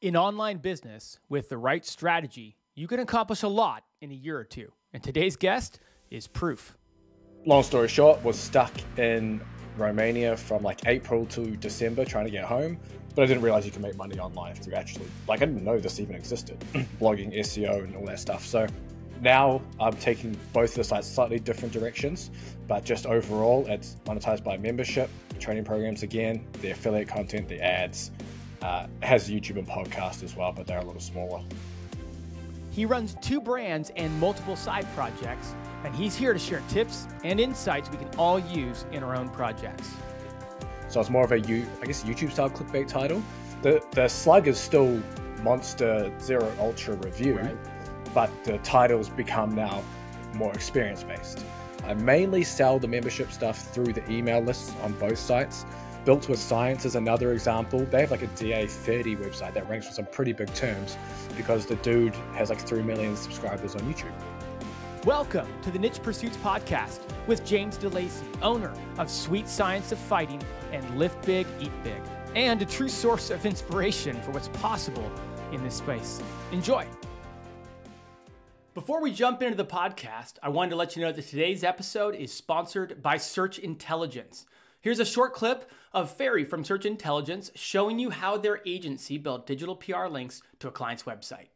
In online business, with the right strategy, you can accomplish a lot in a year or two. And today's guest is proof. Long story short, was stuck in Romania from like April to December trying to get home, but I didn't realize you can make money online through actually, I didn't know this even existed, blogging, SEO and all that stuff. So now I'm taking both of the sites slightly different directions, but just overall it's monetized by membership, training programs again, the affiliate content, the ads. It has YouTube and podcast as well, but they're a little smaller. He runs 2 brands and multiple side projects, and he's here to share tips and insights we can all use in our own projects. So it's more of a, YouTube style clickbait title. The slug is still Monster Zero Ultra Review, right, but the titles become now more experience-based. I mainly sell the membership stuff through the email lists on both sites. Built with Science is another example. They have like a DA30 website that ranks for some pretty big terms because the dude has like 3 million subscribers on YouTube. Welcome to the Niche Pursuits Podcast with James Lacey, owner of Sweet Science of Fighting and Lift Big, Eat Big, and a true source of inspiration for what's possible in this space. Enjoy. Before we jump into the podcast, I wanted to let you know that today's episode is sponsored by Search Intelligence. Here's a short clip of Ferry from Search Intelligence showing you how their agency built digital PR links to a client's website.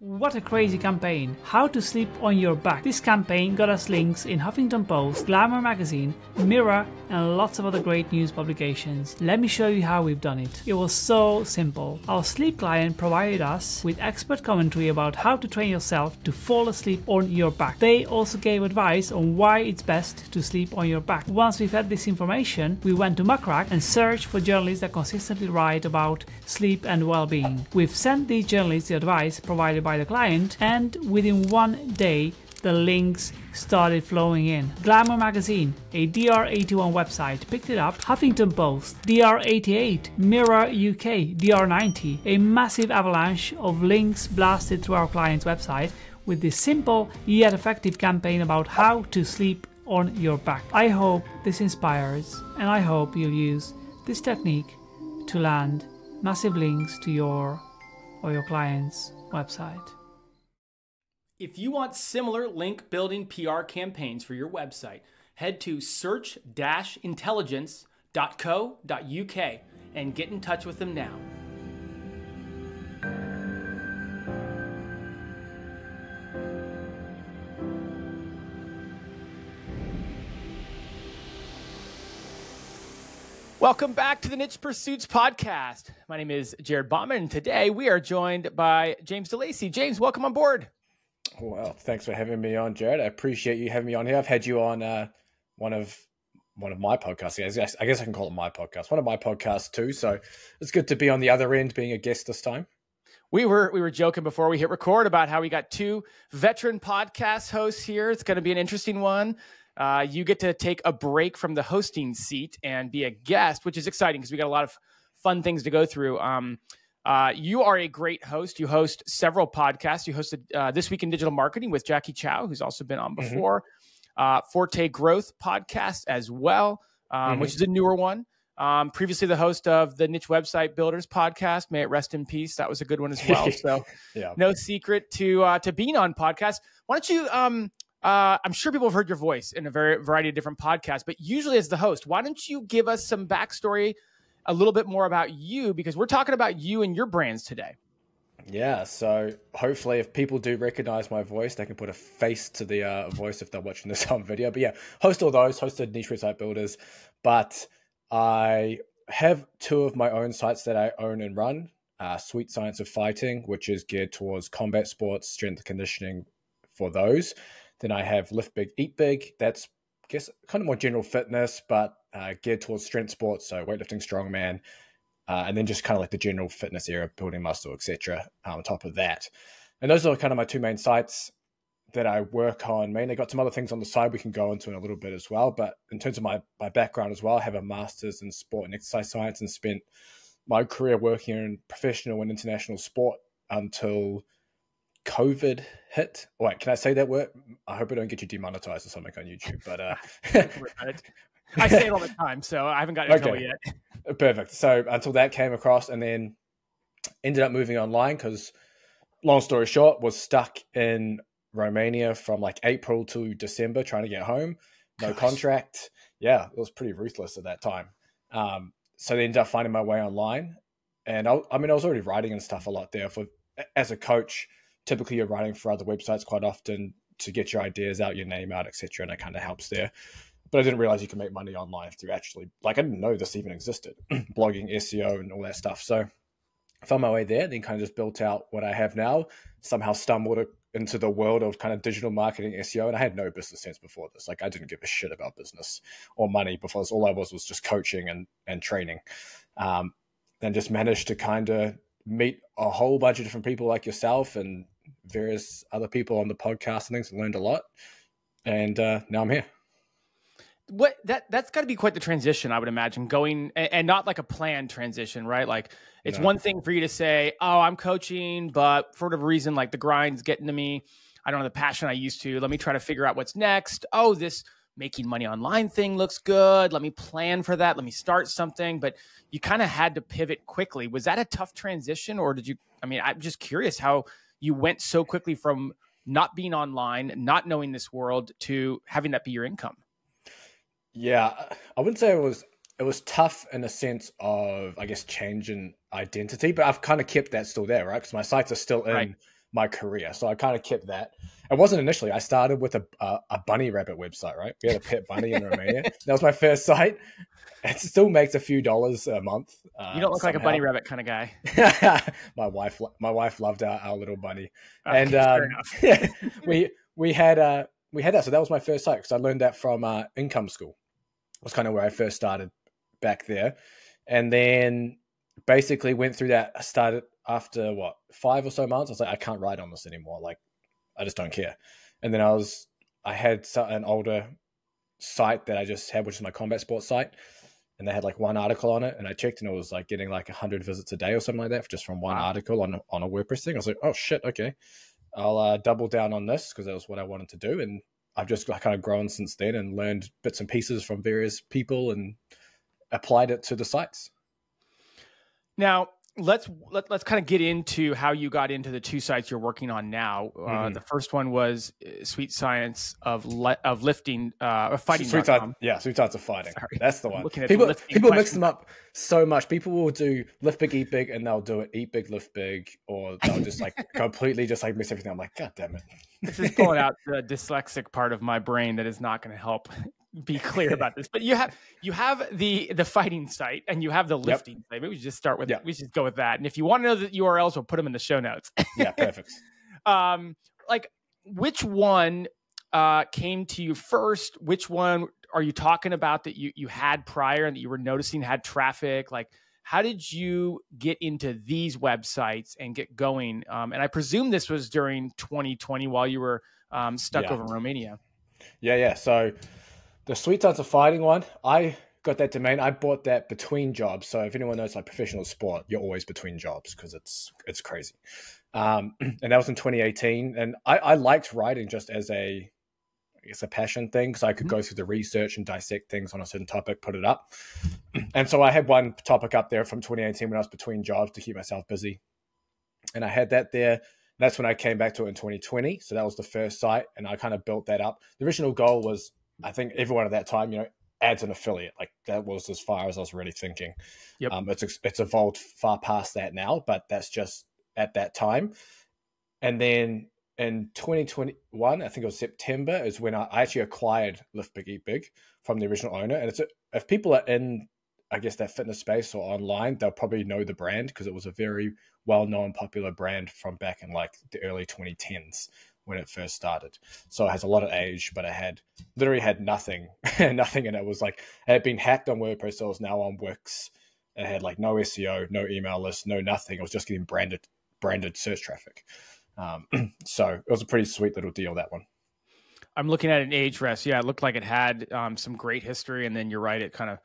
What a crazy campaign. How to Sleep on Your Back. This campaign got us links in Huffington Post, Glamour magazine, Mirror, and lots of other great news publications. Let me show you how we've done it. It was so simple. Our sleep client provided us with expert commentary about how to train yourself to fall asleep on your back. They also gave advice on why it's best to sleep on your back. Once we've had this information, we went to Muckrack and searched for journalists that consistently write about sleep and well-being. We've sent these journalists the advice provided by the client, and within 1 day the links started flowing in. Glamour magazine, a DR81 website, picked it up. Huffington Post, DR88, Mirror UK, DR90, a massive avalanche of links blasted through our client's website with this simple yet effective campaign about how to sleep on your back. I hope this inspires, and I hope you'll use this technique to land massive links to your or your client's website. If you want similar link building PR campaigns for your website, head to search-intelligence.co.uk and get in touch with them now. Welcome back to the Niche Pursuits Podcast. My name is Jared Bauman, and today we are joined by James Lacey. James, welcome on board. Well, thanks for having me on, Jared. I appreciate you having me on here. I've had you on one of my podcasts. I guess I can call it my podcast. One of my podcasts too. So it's good to be on the other end, being a guest this time. We were joking before we hit record about how we got 2 veteran podcast hosts here. It's going to be an interesting one. You get to take a break from the hosting seat and be a guest, which is exciting because we got a lot of fun things to go through. You are a great host. You host several podcasts. You hosted This Week in Digital Marketing with Jackie Chow, who's also been on before. Forte Growth podcast as well, which is a newer one. Previously the host of the Niche Website Builders podcast. May it rest in peace. That was a good one as well. So yeah. No secret to being on podcasts. Why don't you... I'm sure people have heard your voice in a variety of different podcasts, but usually as the host, why don't you give us some backstory, a little bit more about you, because we're talking about you and your brands today. Yeah, so hopefully if people do recognize my voice, they can put a face to the voice if they're watching this on video. But yeah, host all those, hosted Niche Website Builders, but I have 2 of my own sites that I own and run. Sweet Science of Fighting, which is geared towards combat sports, strength and conditioning for those. Then I have Lift Big, Eat Big. That's, I guess, kind of more general fitness, but geared towards strength sports, so weightlifting, strongman, and then just kind of like the general fitness area, building muscle, etc. On top of that. And those are kind of my 2 main sites that I work on. Mainly got some other things on the side we can go into in a little bit as well. But in terms of my background as well, I have a master's in sport and exercise science and spent my career working in professional and international sport until COVID hit. Wait, can I say that word? I hope I don't get you demonetized or something on YouTube, but I say it all the time, so I haven't gotten in trouble yet. Perfect. So until that came across, and then Ended up moving online because, long story short, was stuck in Romania from like April to December trying to get home. No contract. Yeah, it was pretty ruthless at that time. So they ended up finding my way online. And I was already writing and stuff a lot there. As a coach, typically you're writing for other websites quite often to get your ideas out, your name out, etc. And it kind of helps there. But I didn't realize you can make money online through actually, like, I didn't know this even existed, blogging, SEO, and all that stuff. So I found my way there, then kind of just built out what I have now, somehow stumbled into the world of kind of digital marketing, SEO. And I had no business sense before this. Like, I didn't give a shit about business or money before this. All I was just coaching and training. Then just managed to kind of meet a whole bunch of different people like yourself and various other people on the podcast and things, and learned a lot. And now I'm here. That's got to be quite the transition, I would imagine, going and not like a planned transition, right? Like it's one thing for you to say, oh, I'm coaching, but for whatever reason, like the grind's getting to me. I don't have the passion I used to. Let me try to figure out what's next. Oh, this making money online thing looks good. Let me plan for that. Let me start something. But you kind of had to pivot quickly. Was that a tough transition, or I'm just curious how you went so quickly from not being online, not knowing this world, to having that be your income? Yeah, I wouldn't say it was tough in the sense of, I guess, change in identity, but I've kind of kept that still there, right? Because my sites are still in my career. So I kind of kept that. It wasn't initially. I started with a bunny rabbit website, right? We had a pet bunny in Romania. That was my first site. It still makes a few dollars a month. You don't look like a bunny rabbit kind of guy. My wife loved our little bunny. Okay, and we had that. So that was my first site because I learned that from income school. It was kind of where I first started back there. And then basically went through that. I started after 5 or so months. I was like, I can't write on this anymore. Like, I just don't care. And then I had an older site that I just had, which is my combat sports site. And they had like one article on it. And I checked and it was like getting like 100 visits a day or something like that just from one article on a WordPress thing. I was like, oh shit, okay. I'll double down on this because that was what I wanted to do. And I've just kind of grown since then and learned bits and pieces from various people and applied it to the sites. Now, let's kind of get into how you got into the two sites you're working on now. The first one was Sweet Science of Lifting, Fighting. Sweet Science of Fighting. Sorry. That's the one. People mix them up so much. People will do lift big, eat big, and they'll do it eat big, lift big, or they'll just like completely just like miss everything. I'm like, God damn it. This is pulling out the dyslexic part of my brain that is not going to help be clear about this. But you have the fighting site and you have the lifting site. Maybe we should just start with we should go with that. And if you want to know the URLs, we'll put them in the show notes. Yeah, perfect. Like which one came to you first? Which one are you talking about that you had prior and that you were noticing had traffic? Like, how did you get into these websites and get going? And I presume this was during 2020 while you were stuck over in Romania. Yeah. So the Sweet Science of Fighting one, I got that domain. I bought that between jobs. So if anyone knows like professional sport, you're always between jobs because it's crazy. And that was in 2018. And I liked writing just as a passion thing because I could go through the research and dissect things on a certain topic, put it up. And so I had one topic up there from 2018 when I was between jobs to keep myself busy. And I had that there. That's when I came back to it in 2020. So that was the first site. And I kind of built that up. The original goal was, I think everyone at that time, ads and affiliate. Like that was as far as I was really thinking. Yep. It's evolved far past that now, but that's just at that time. And then in 2021, I think it was September, is when I actually acquired Lift Big, Eat Big from the original owner. And if people are in, I guess, that fitness space or online, they'll probably know the brand because it was a very well-known, popular brand from back in like the early 2010s when it first started. So it has a lot of age, but it literally had nothing in it. It was like, it had been hacked on WordPress, so it was now on Wix. It had like no SEO, no email list, no nothing. It was just getting branded search traffic. So it was a pretty sweet little deal, that one. I'm looking at an Ahrefs. Yeah, it looked like it had some great history, and then you're right, it kind of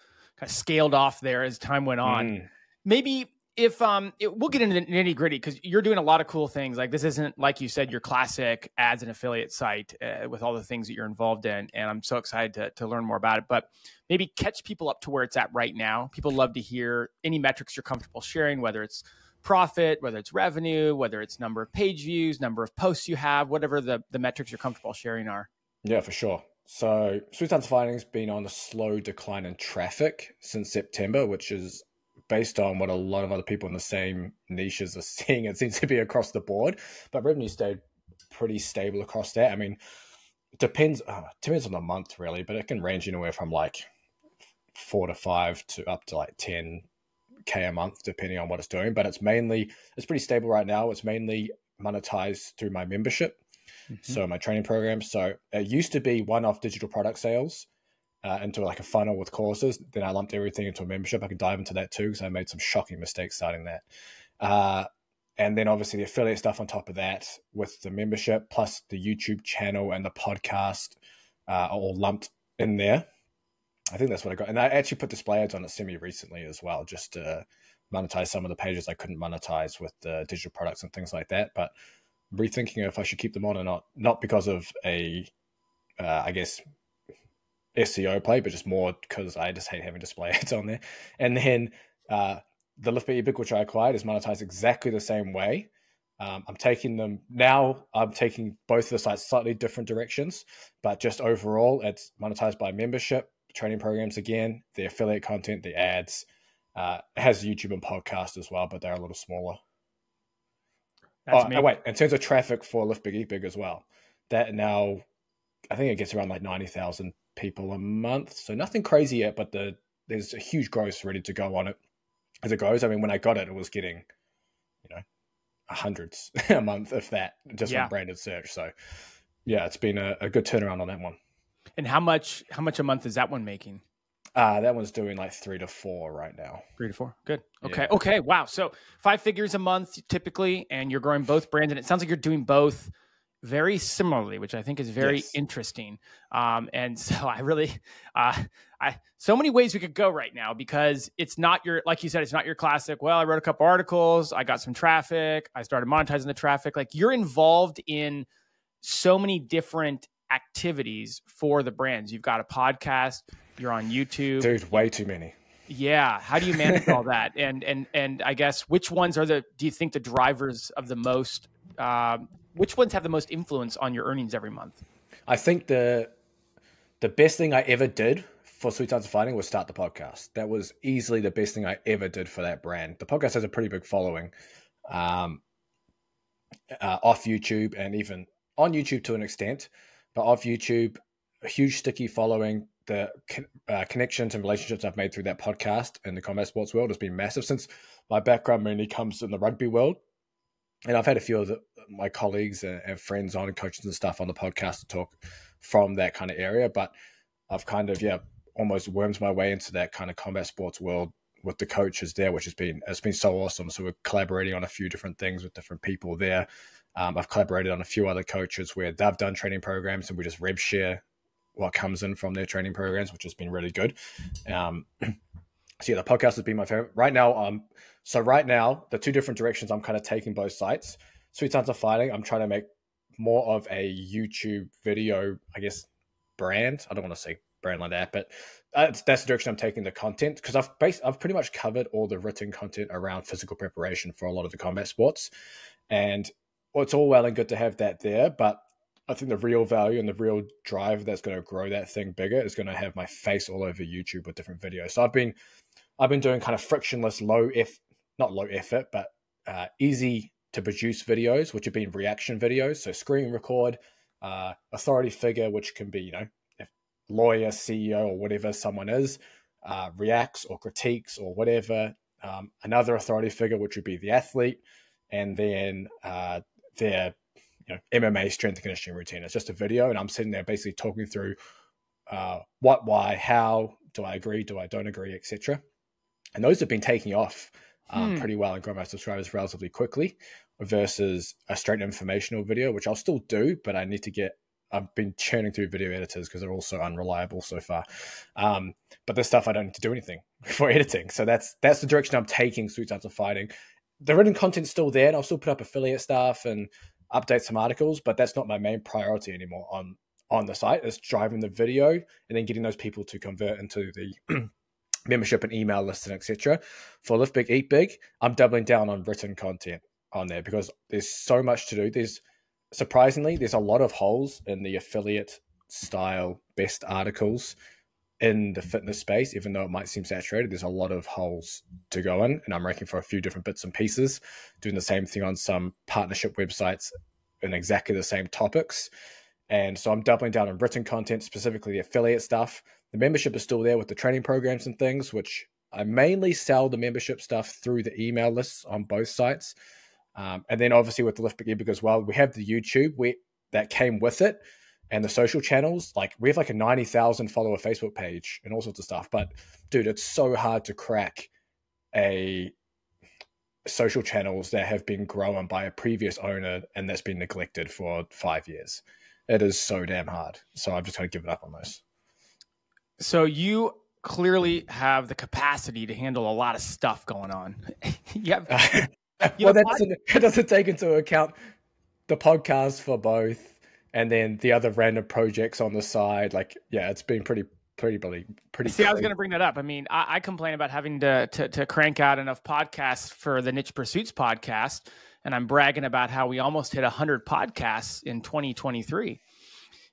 scaled off there as time went on. Maybe if we'll get into the nitty gritty because you're doing a lot of cool things. Like this isn't, like you said, your classic ads and affiliate site with all the things that you're involved in, and I'm so excited to learn more about it. But maybe catch people up to where it's at right now. People love to hear any metrics you're comfortable sharing, whether it's profit, whether it's revenue, whether it's number of page views, number of posts you have, whatever the metrics you're comfortable sharing are. Yeah, for sure. So Sweet Science of Fighting's been on a slow decline in traffic since September, which is based on what a lot of other people in the same niches are seeing. It seems to be across the board, but revenue stayed pretty stable across that. I mean, it depends on the month really, but it can range anywhere from like 4 to 5 to up to like 10K a month, depending on what it's doing. But it's pretty stable right now. It's mainly monetized through my membership. So my training program. So it used to be one-off digital product sales into like a funnel with courses. Then I lumped everything into a membership. I can dive into that too because I made some shocking mistakes starting that. And then obviously the affiliate stuff on top of that with the membership plus the YouTube channel and the podcast are all lumped in there. I think that's what I got. And I actually put display ads on it semi-recently as well, just to monetize some of the pages I couldn't monetize with the digital products and things like that. But rethinking if I should keep them on or not because of a, I guess, SEO play, but just more because I just hate having display ads on there. And then the Lift ebook, which I acquired, is monetized exactly the same way. I'm taking both of the sites slightly different directions, but just overall, it's monetized by membership, training programs again, the affiliate content, the ads. It has YouTube and podcast as well, but they're a little smaller. Wait, in terms of traffic for Lift Big as well, that now, I think it gets around like 90,000 people a month. So nothing crazy yet, but there's a huge growth ready to go on it as it goes. I mean, when I got it, it was getting, hundreds a month, if that, just from branded search. So yeah, it's been a good turnaround on that one. And how much a month is that one making? That one's doing like 3 to 4 right now. 3 to 4. Good. Okay. Yeah. Okay. Wow. So 5 figures a month typically, and you're growing both brands, and it sounds like you're doing both very similarly, which I think is very interesting. And so I really, so many ways we could go right now, because it's not like you said, it's not your classic, well, I wrote a couple articles, I got some traffic, I started monetizing the traffic. Like, you're involved in so many different activities for the brands. You've got a podcast, you're on YouTube. Dude, way too many. Yeah. How do you manage all that? And I guess, which ones do you think the drivers of the most, which ones have the most influence on your earnings every month? I think the best thing I ever did for Sweet Science of Fighting was start the podcast. That was easily the best thing I ever did for that brand. The podcast has a pretty big following off YouTube and even on YouTube to an extent, but off YouTube, a huge sticky following. The connections and relationships I've made through that podcast in the combat sports world has been massive, since my background mainly comes in the rugby world. And I've had a few of my colleagues and friends on and coaches and stuff on the podcast to talk from that kind of area. But I've kind of, almost wormed my way into that kind of combat sports world with the coaches there, which it's been so awesome. So we're collaborating on a few different things with different people there. I've collaborated on a few other coaches where they've done training programs and we just rev share what comes in from their training programs, which has been really good. So the podcast has been my favorite. Right now, the two different directions I'm kind of taking both sites. Sweet Science of Fighting, I'm trying to make more of a YouTube video, I guess, brand. I don't want to say brand like that, but that's the direction I'm taking the content, because I've pretty much covered all the written content around physical preparation for a lot of the combat sports. And it's all well and good to have that there, but I think the real value and the real drive that's going to grow that thing bigger is going to have my face all over YouTube with different videos. So I've been doing kind of frictionless, not low effort, but easy to produce videos, which have been reaction videos. So screen record, authority figure, which can be, if lawyer, CEO, or whatever someone is, reacts or critiques or whatever. Another authority figure, which would be the athlete, and then their MMA strength and conditioning routine. It's just a video, and I'm sitting there basically talking through what, why, how, do I agree, do I don't agree, etc. And those have been taking off pretty well and growing my subscribers relatively quickly, versus a straight informational video, which I'll still do, but I've been churning through video editors because they're all so unreliable so far. But this stuff I don't need to do anything for editing. So that's the direction I'm taking Sweet Science of Fighting. The written content's still there, and I'll still put up affiliate stuff and update some articles, but that's not my main priority anymore on the site. It's driving the video and then getting those people to convert into membership and email lists and etc. For Live Big, Eat Big, I'm doubling down on written content on there because there's so much to do. Surprisingly, there's a lot of holes in the affiliate style best articles in the fitness space, even though it might seem saturated. There's a lot of holes to go in, and I'm ranking for a few different bits and pieces, doing the same thing on some partnership websites in exactly the same topics. And so I'm doubling down on written content, specifically the affiliate stuff. The membership is still there with the training programs and things, which I mainly sell the membership stuff through the email lists on both sites. And then obviously with the Lift Big Eat Big as well, we have the YouTube that came with it, and the social channels. Like we have like a 90,000 follower Facebook page and all sorts of stuff. But dude, it's so hard to crack a social channels that have been grown by a previous owner and that's been neglected for 5 years. It is so damn hard. So I've just kind of given up on those. So you clearly have the capacity to handle a lot of stuff going on. Well, that doesn't take into account the podcast for both, and then the other random projects on the side. Like, yeah, it's been pretty. See, I was going to bring that up. I mean, I complain about having to crank out enough podcasts for the Niche Pursuits podcast, and I'm bragging about how we almost hit 100 podcasts in 2023.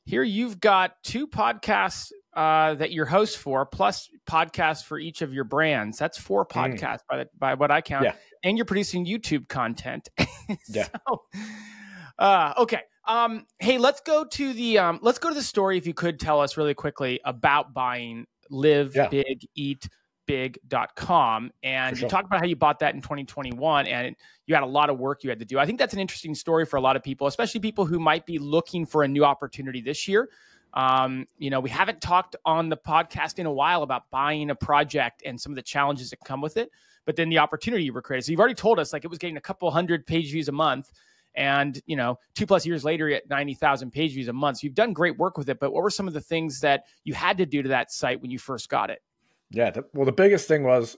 Here you've got 2 podcasts that you're host for, plus podcasts for each of your brands. That's 4 podcasts by what I count. Yeah. And you're producing YouTube content. Yeah. Okay. Hey, let's go to the story. If you could tell us really quickly about buying livebigeatbig.com. And you talked about how you bought that in 2021 and you had a lot of work you had to do. I think that's an interesting story for a lot of people, especially people who might be looking for a new opportunity this year. We haven't talked on the podcast in a while about buying a project and some of the challenges that come with it, but then the opportunity you were created. So you've already told us like it was getting a couple hundred page views a month. And, 2+ years later, you're at 90,000 page views a month. So you've done great work with it. But what were some of the things that you had to do to that site when you first got it? Yeah. The biggest thing was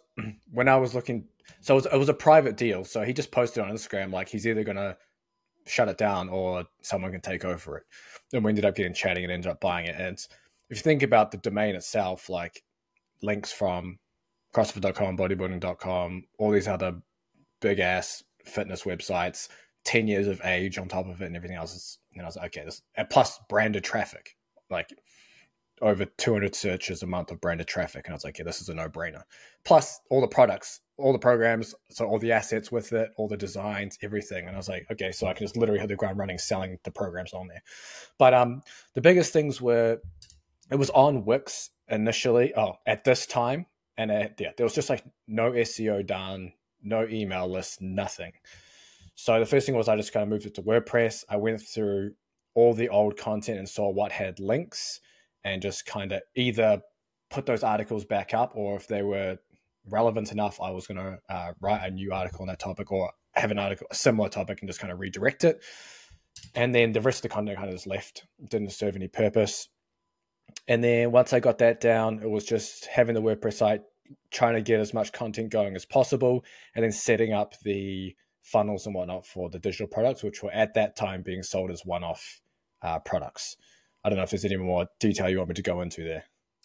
when I was looking. So it was a private deal. So he just posted on Instagram, like he's either going to shut it down or someone can take over it. And we ended up getting chatting and ended up buying it. And if you think about the domain itself, like links from CrossFit.com, bodybuilding.com, all these other big ass fitness websites, 10 years of age on top of it and everything else. And I was like, okay, and plus branded traffic, like over 200 searches a month of branded traffic. And I was like, yeah, this is a no-brainer. Plus all the products, all the programs, so all the assets with it, all the designs, everything. And I was like, okay, so I can just literally hit the ground running selling the programs on there. But the biggest things were, it was on Wix initially, at this time. And there was just like no SEO done, no email list, nothing. So the first thing was I just kind of moved it to WordPress. I went through all the old content and saw what had links and just kind of either put those articles back up, or if they were relevant enough, I was going to write a new article on that topic or have an article, a similar topic, and just kind of redirect it. And then the rest of the content kind of just left, didn't serve any purpose. And then once I got that down, it was just having the WordPress site, trying to get as much content going as possible, and then setting up the funnels and whatnot for the digital products, which were at that time being sold as one-off products. I don't know if there's any more detail you want me to go into there.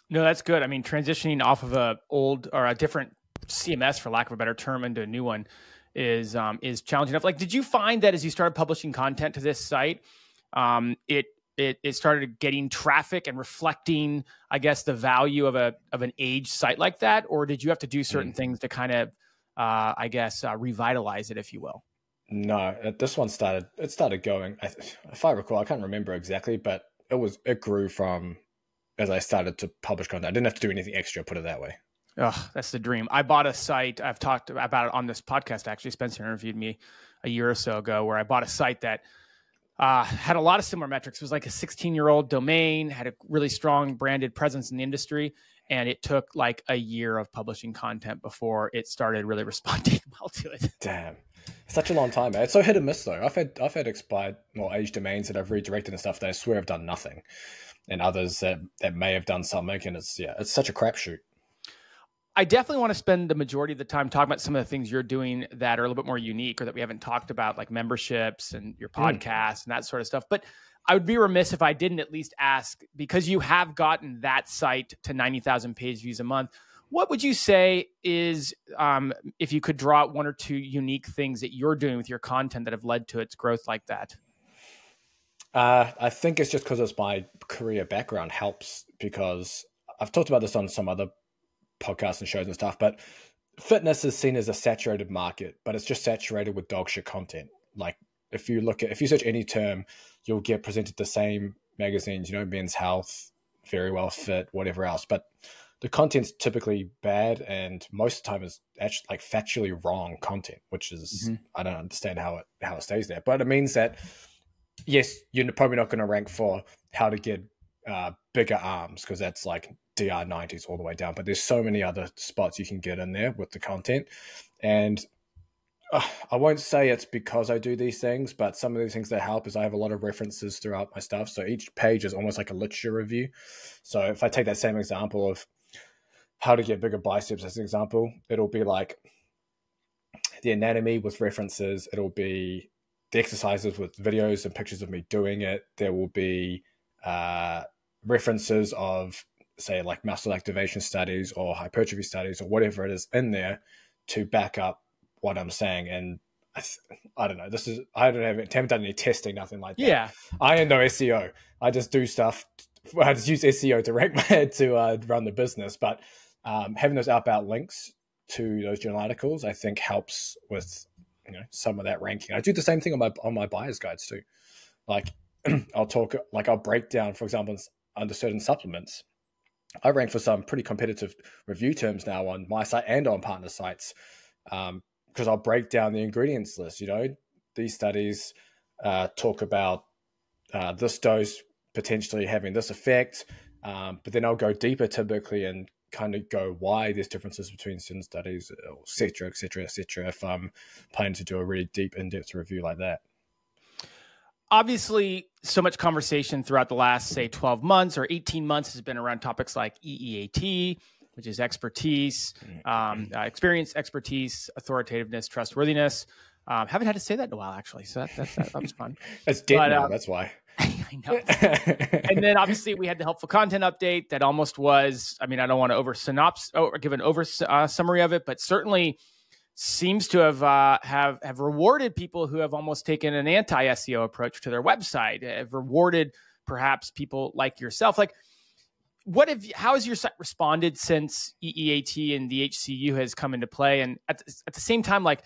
No, that's good. I mean, transitioning off of a old or a different CMS, for lack of a better term, into a new one is challenging enough. Like, did you find that as you started publishing content to this site, it started getting traffic and reflecting, I guess, the value of an age site like that, or did you have to do certain things to kind of revitalize it, if you will? No, this one started going, if I recall, I can't remember exactly, but it grew from as I started to publish content. I didn't have to do anything extra, put it that way. Oh, that's the dream. I bought a site. I've talked about it on this podcast. Actually, Spencer interviewed me a year or so ago where I bought a site that had a lot of similar metrics. It was like a 16-year-old domain, had a really strong branded presence in the industry. And it took like a year of publishing content before it started really responding well to it. Damn. Such a long time, man. It's so hit and miss though. I've had expired or aged domains that I've redirected and stuff that I swear have done nothing. And others that may have done something. And it's such a crapshoot. I definitely want to spend the majority of the time talking about some of the things you're doing that are a little bit more unique or that we haven't talked about, like memberships and your podcast and that sort of stuff. But I would be remiss if I didn't at least ask, because you have gotten that site to 90,000 page views a month, What would you say is, if you could draw out one or two unique things that you're doing with your content that have led to its growth like that? I think it's just because it's my career background helps, because I've talked about this on some other podcasts and shows and stuff, but fitness is seen as a saturated market, but it's just saturated with dog shit content. Like if you search any term, you'll get presented the same magazines, Men's Health, Very Well Fit, whatever else. But the content's typically bad, and most of the time is actually like factually wrong content, which is, I don't understand how it stays there. But it means that, yes, you're probably not going to rank for how to get bigger arms, because that's like DR90s all the way down. But there's so many other spots you can get in there with the content. And I won't say it's because I do these things, but some of these things that help is I have a lot of references throughout my stuff. So each page is almost like a literature review. So if I take that same example of how to get bigger biceps as an example, it'll be like the anatomy with references. It'll be the exercises with videos and pictures of me doing it. There will be references of, say, like muscle activation studies or hypertrophy studies or whatever it is in there to back up what I'm saying. And I don't know. I haven't done any testing, nothing like that. Yeah. I am no SEO. I just do stuff. I just use SEO to rank my head to run the business. But having those outbound links to those journal articles, I think helps with some of that ranking. I do the same thing on my buyer's guides too. Like I'll break down, for example, under certain supplements. I rank for some pretty competitive review terms now on my site and on partner sites, because I'll break down the ingredients list. These studies talk about this dose potentially having this effect, but then I'll go deeper typically and kind of go why there's differences between certain studies, et cetera, if I'm planning to do a really deep, in-depth review like that. Obviously, so much conversation throughout the last, say, 12 months or 18 months has been around topics like EEAT, which is expertise, experience, expertise, authoritativeness, trustworthiness. Haven't had to say that in a while, actually. So that was fun. It's dead now, that's why. I know. And then obviously we had the helpful content update that almost was, I don't want to give an summary of it, but certainly seems to have rewarded people who have almost taken an anti-SEO approach to their website, have rewarded perhaps people like yourself. Like, how has your site responded since EEAT and the HCU has come into play? And at the same time, like,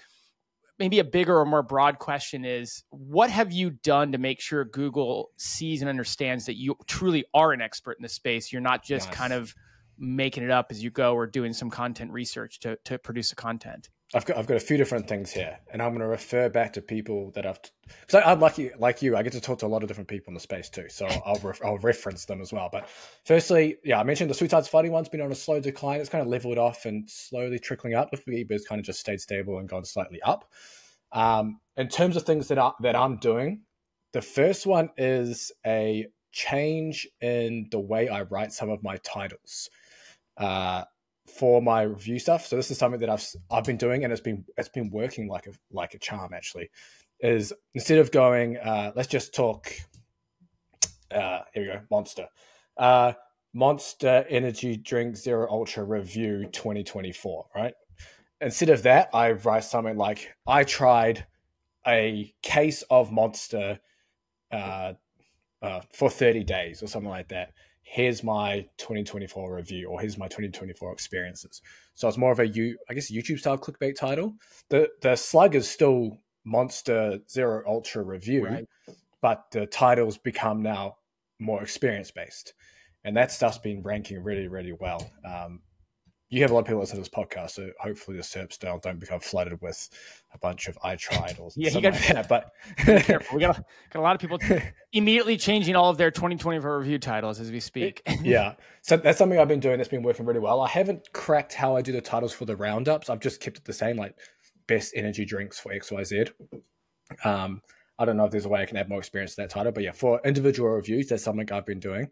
maybe a bigger or more broad question is, what have you done to make sure Google sees and understands that you truly are an expert in the space? You're not just kind of making it up as you go or doing some content research to produce the content. I've got a few different things here, and I'm going to refer back to people that because I'm lucky, like you, I get to talk to a lot of different people in the space too. So I'll reference them as well. But firstly, I mentioned the Sweet Sides Fighting one's been on a slow decline. It's kind of leveled off and slowly trickling up. But it's kind of just stayed stable and gone slightly up. In terms of things that I'm doing, the first one is a change in the way I write some of my titles for my review stuff. So this is something that I've been doing, and it's been working like a charm. Actually, is instead of going, let's just talk. Here we go, Monster Energy Drink Zero Ultra Review 2024. Right. Instead of that, I write something like, I tried a case of Monster for 30 days or something like that. Here's my 2024 review, or here's my 2024 experiences. So it's more of YouTube style clickbait title. The slug is still Monster Zero Ultra Review, right, but the titles become now more experience based. And that stuff's been ranking really, really well. You have a lot of people listen to this podcast, so hopefully the SERPs don't become flooded with a bunch of I tried or something like that. But be careful. We got a lot of people immediately changing all of their 2024 review titles as we speak. Yeah. So that's something I've been doing that's been working really well. I haven't cracked how I do the titles for the roundups. I've just kept it the same, like best energy drinks for XYZ. I don't know if there's a way I can add more experience to that title, but yeah, for individual reviews, that's something I've been doing.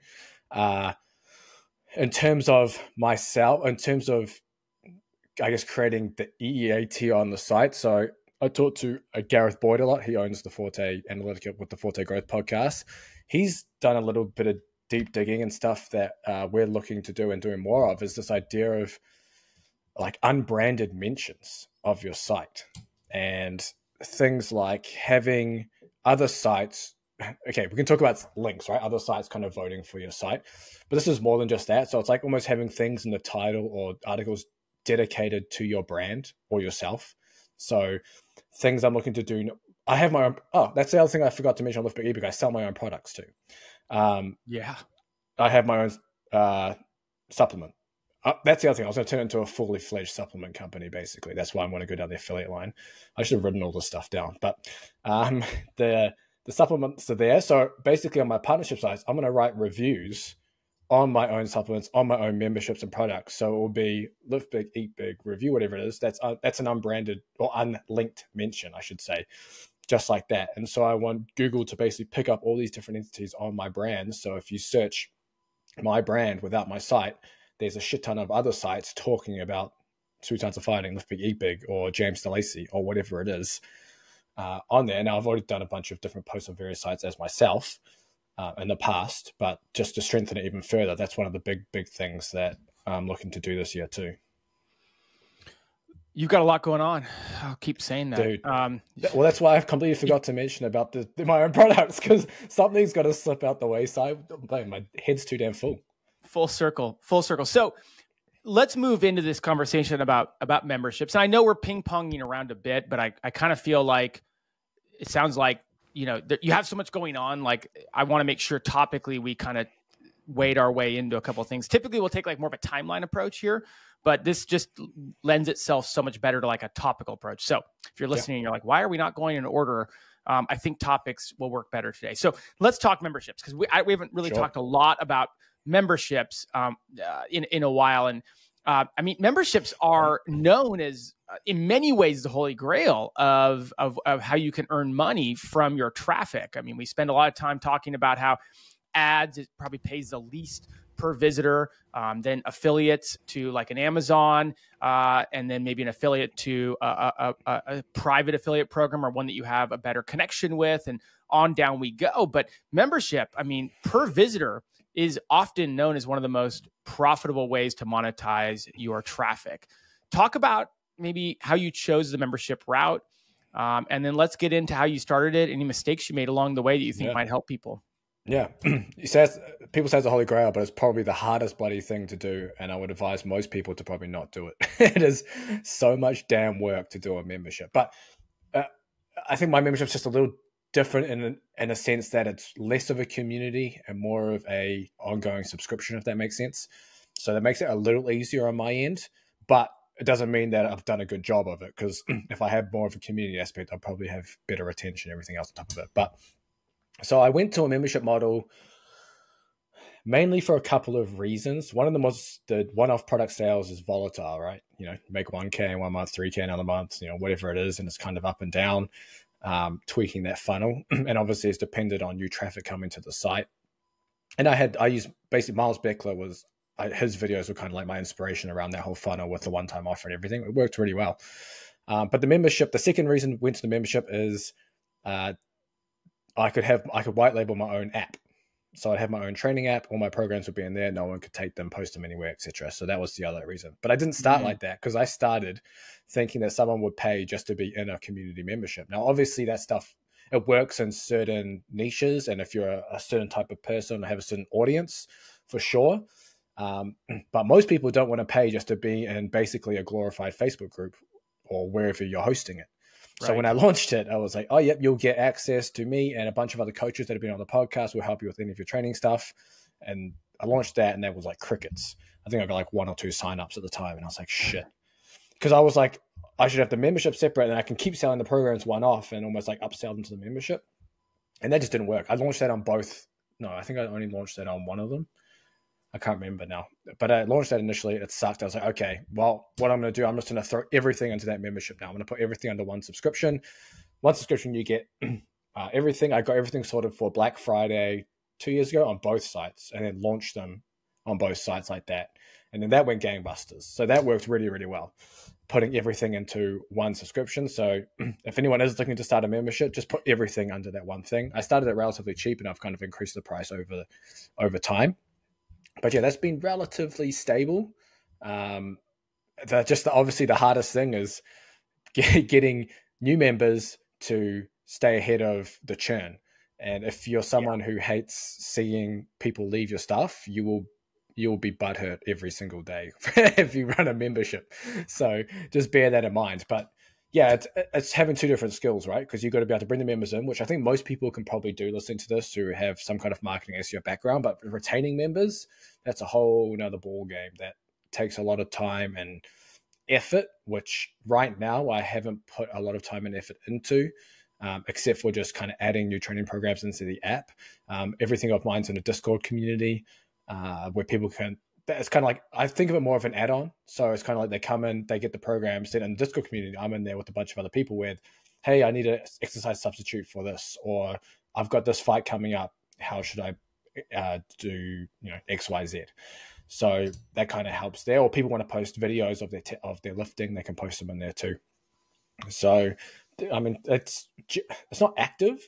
In terms of myself, I guess creating the EEAT on the site. So I talked to Gareth Boyd a lot. He owns the Forte Analytica with the Forte Growth podcast. He's done a little bit of deep digging and stuff that we're looking to do and doing more of, is this idea of like unbranded mentions of your site, and things like having other sites. Okay, we can talk about links, right? Other sites kind of voting for your site, but this is more than just that. So it's like almost having things in the title or articles dedicated to your brand or yourself. So things I'm looking to do. I have my own. Oh, that's the other thing I forgot to mention on Lift Big ebook. I sell my own products too. Yeah. I have my own supplement. That's the other thing. I was going to turn into a fully fledged supplement company, basically. That's why I want to go down the affiliate line. I should have written all this stuff down. But the supplements are there. So basically on my partnership sites, I'm going to write reviews on my own supplements, on my own memberships and products. So it will be Live Big, Eat Big, Review, whatever it is. That's an unbranded or unlinked mention, I should say, just like that. And so I want Google to basically pick up all these different entities on my brand. So if you search my brand without my site, there's a shit ton of other sites talking about Two Tons of Fighting, Live Big, Eat Big, or James to Lacey, or whatever it is on there. Now, I've already done a bunch of different posts on various sites as myself in the past, but just to strengthen it even further, that's one of the big things that I'm looking to do this year too. You've got a lot going on. I'll keep saying that. Dude. Well, that's why I completely forgot to mention about my own products, because something's got to slip out the wayside. My head's too damn full. Full circle. So let's move into this conversation about memberships. And I know we're ping-ponging around a bit, but I kind of feel like it sounds like, you have so much going on. Like, I want to make sure topically we kind of wade our way into a couple of things. Typically, we'll take like more of a timeline approach here, but this just lends itself so much better to like a topical approach. So if you're listening, and you're like, why are we not going in order? I think topics will work better today. So let's talk memberships, because we haven't really talked a lot about memberships in a while. And I mean, memberships are known as, in many ways, the holy grail of how you can earn money from your traffic. I mean, we spend a lot of time talking about how ads, it probably pays the least per visitor, then affiliates to like an Amazon, and then maybe an affiliate to a private affiliate program, or one that you have a better connection with, and on down we go. But membership, I mean, per visitor is often known as one of the most profitable ways to monetize your traffic. Talk about maybe how you chose the membership route, and then let's get into how you started it, any mistakes you made along the way that you think might help people. Yeah. People say it's a holy grail, but it's probably the hardest bloody thing to do. And I would advise most people to probably not do it. It is so much damn work to do a membership. But I think my membership is just a little different in a sense that it's less of a community and more of a ongoing subscription, if that makes sense. So that makes it a little easier on my end, but it doesn't mean that I've done a good job of it, because if I had more of a community aspect, I'd probably have better retention, everything else on top of it. But so I went to a membership model mainly for a couple of reasons. One of them was the one-off product sales is volatile, right? Make 1K in 1 month, 3K another month, whatever it is. And it's kind of up and down, tweaking that funnel. And obviously it's dependent on new traffic coming to the site. And I used basically Miles Beckler his videos were kind of like my inspiration around that whole funnel with the one-time offer and everything. It worked really well. But the membership, the second reason I went to the membership is, I could white label my own app. So I'd have my own training app. All my programs would be in there. No one could take them, post them anywhere, etc. So that was the other reason. But I didn't start like that, because I started thinking that someone would pay just to be in a community membership. Now, obviously that stuff, it works in certain niches. And if you're a certain type of person, have a certain audience, for sure. But most people don't want to pay just to be in basically a glorified Facebook group or wherever you're hosting it. So when I launched it, I was like, oh, yep, you'll get access to me and a bunch of other coaches that have been on the podcast. Will help you with any of your training stuff. And I launched that, and that was like crickets. I think I got like 1 or 2 signups at the time. And I was like, shit. Because I was like, I should have the membership separate, and I can keep selling the programs one off and almost like upsell them to the membership. And that just didn't work. I launched that on both. No, I think I only launched that on one of them. I can't remember now, but I launched that initially. It sucked. I was like, okay, well, what I'm going to do, I'm just going to throw everything into that membership now. I'm going to put everything under one subscription. One subscription, you get everything. I got everything sorted for Black Friday 2 years ago on both sites, and then launched them on both sites like that. And then that went gangbusters. So that worked really, really well, putting everything into one subscription. So if anyone is looking to start a membership, just put everything under that one thing. I started it relatively cheap, and I've kind of increased the price over time. But yeah, that's been relatively stable. And obviously the hardest thing is getting new members to stay ahead of the churn. And if you're someone who hates seeing people leave your stuff, you'll be butthurt every single day if you run a membership. So just bear that in mind. But yeah, it's having two different skills, right? Because you've got to be able to bring the members in, which I think most people can probably do listening to this who have some kind of marketing SEO background. But retaining members, that's a whole nother ball game that takes a lot of time and effort, which right now I haven't put a lot of time and effort into. Except for just kind of adding new training programs into the app. Everything of mine's in a Discord community where people can, it's kind of like, I think of it more of an add-on. So it's kind of like they come in, they get the programs, then in the Discord community, I'm in there with a bunch of other people with, hey, I need an exercise substitute for this, or I've got this fight coming up. How should I do, X, Y, Z? So that kind of helps there. Or people want to post videos of their lifting, they can post them in there too. So, I mean, it's not active,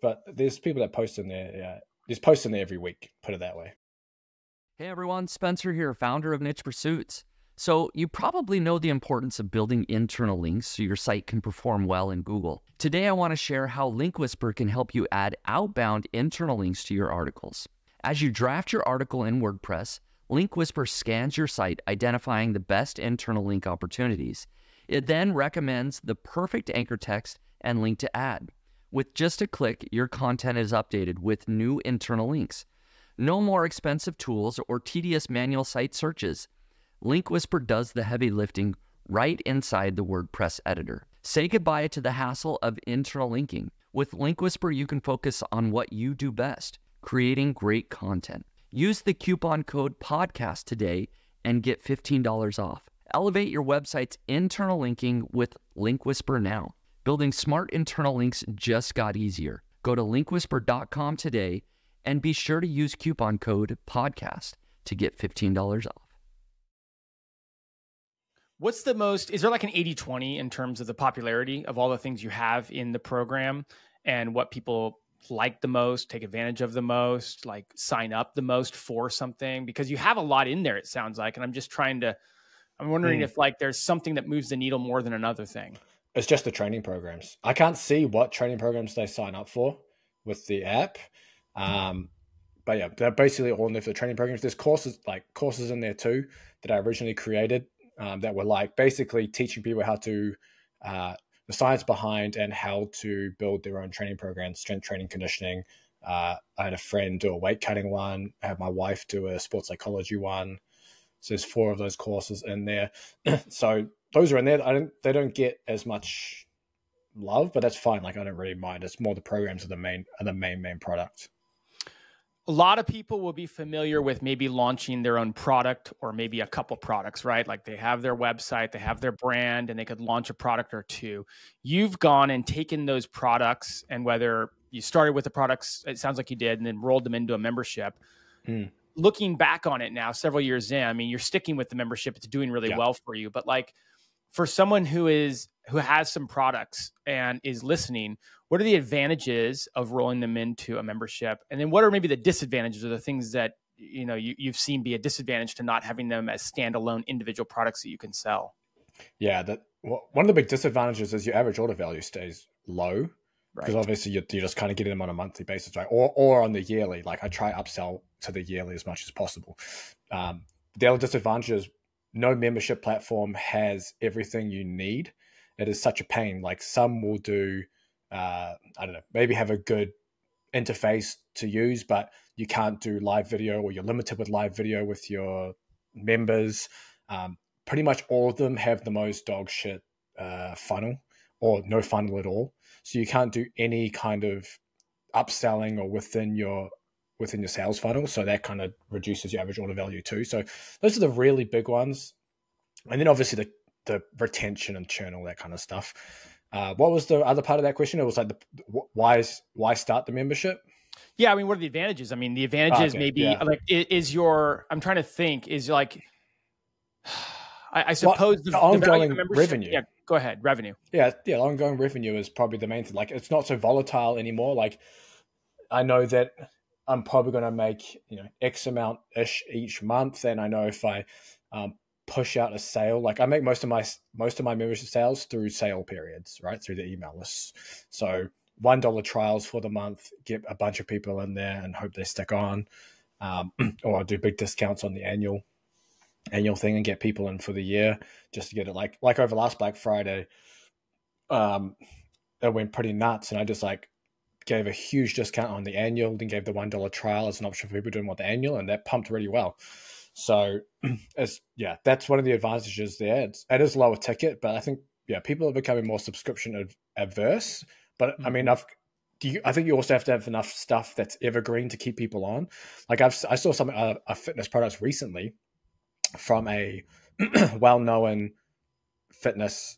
but there's people that post in there. Yeah, there's posts in there every week. Put it that way. Hey everyone, Spencer here, founder of Niche Pursuits. So you probably know the importance of building internal links so your site can perform well in Google. Today I want to share how Link Whisper can help you add outbound internal links to your articles. As you draft your article in WordPress, Link Whisper scans your site, identifying the best internal link opportunities. It then recommends the perfect anchor text and link to add. With just a click, your content is updated with new internal links. No more expensive tools or tedious manual site searches. Link Whisper does the heavy lifting right inside the WordPress editor. Say goodbye to the hassle of internal linking. With Link Whisper, you can focus on what you do best, creating great content. Use the coupon code PODCAST today and get $15 off. Elevate your website's internal linking with Link Whisper now. Building smart internal links just got easier. Go to linkwhisper.com today and be sure to use coupon code PODCAST to get $15 off. What's the most, is there like an 80-20 in terms of the popularity of all the things you have in the program and what people like the most, take advantage of the most, like sign up the most for something? Because you have a lot in there, it sounds like, and I'm wondering if like there's something that moves the needle more than another thing. It's just the training programs. I can't see what training programs they sign up for with the app. But yeah, they're basically all in there for the training programs. There's courses in there too that I originally created that were like basically teaching people how to, the science behind and how to build their own training programs, strength training, conditioning. I had a friend do a weight cutting one. I had my wife do a sports psychology one. So there's 4 of those courses in there. So those are in there. They don't get as much love, but that's fine. Like I don't really mind. It's more the programs are the main product. A lot of people will be familiar with maybe launching their own product or maybe a couple products, right? Like they have their website, they have their brand, and they could launch a product or two. You've gone and taken those products, and whether you started with the products, it sounds like you did, and then rolled them into a membership. Looking back on it now, several years in, I mean, you're sticking with the membership. It's doing really well for you. But like for someone who has some products and is listening, what are the advantages of rolling them into a membership? And then what are maybe the disadvantages or the things that, you've seen be a disadvantage to not having them as standalone individual products that you can sell? Yeah. One of the big disadvantages is your average order value stays low. Because obviously you're just kind of getting them on a monthly basis, right? Or on the yearly. Like I try upsell to the yearly as much as possible. The other disadvantage is no membership platform has everything you need. It is such a pain. Like some will do, I don't know, maybe have a good interface to use, but you can't do live video, or you're limited with live video with your members. Pretty much all of them have the most dog shit funnel, or no funnel at all. So you can't do any kind of upselling or within your sales funnel. So that kind of reduces your average order value too. So those are the really big ones. And then obviously the retention and churn, all that kind of stuff. What was the other part of that question? It was like why start the membership? Yeah, I mean, what are the advantages? I mean, the advantages like I'm trying to think, is like, I suppose the ongoing revenue. Yeah, go ahead. Revenue. Yeah. Ongoing revenue is probably the main thing. Like it's not so volatile anymore. Like I know that I'm probably going to make, X amount ish each month. And I know if I push out a sale. Like I make most of my membership sales through sale periods, right? Through the email lists. So $1 trials for the month, get a bunch of people in there and hope they stick on. Or I'll do big discounts on the annual thing and get people in for the year just to get it like over last Black Friday. It went pretty nuts, and I just like gave a huge discount on the annual, then gave the $1 trial as an option for people who didn't want the annual, and that pumped really well. So that's one of the advantages there. It is lower ticket, but I think people are becoming more subscription adverse. But I mean, I think you also have to have enough stuff that's evergreen to keep people on. Like I saw some fitness products recently from a well-known fitness,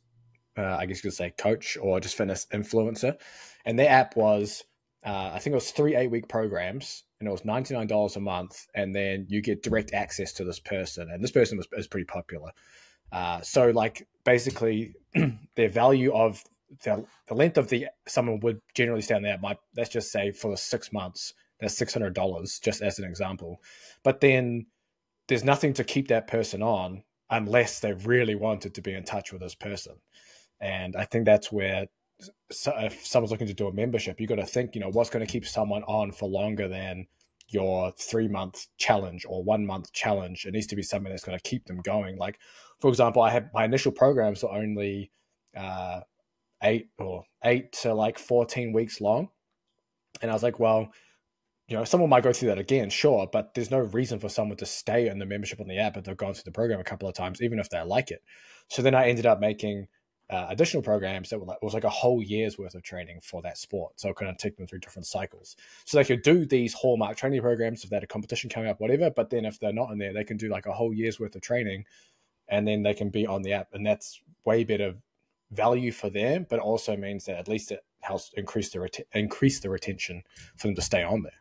I guess you could say coach or just fitness influencer. And their app was, I think it was 3 8-week programs, and it was $99 a month. And then you get direct access to this person. And this person is pretty popular. So like basically their value of the length of someone would generally stay on the app, let's just say for the 6 months, that's $600 just as an example. But then there's nothing to keep that person on unless they really wanted to be in touch with this person. And I think that's where, if someone's looking to do a membership, you got to think, what's going to keep someone on for longer than your 3-month challenge or 1 month challenge. It needs to be something that's going to keep them going. Like, for example, I had my initial programs were only 8 to like 14 weeks long. And I was like, well, someone might go through that again, sure, but there's no reason for someone to stay in the membership on the app if they've gone through the program a couple of times, even if they like it. So then I ended up making additional programs that was like a whole year's worth of training for that sport. So I kind of take them through different cycles. So they could do these hallmark training programs if they had a competition coming up, whatever. But then if they're not in there, they can do like a whole year's worth of training, and then they can be on the app. And that's way better value for them, but also means that at least it helps increase the retention for them to stay on there.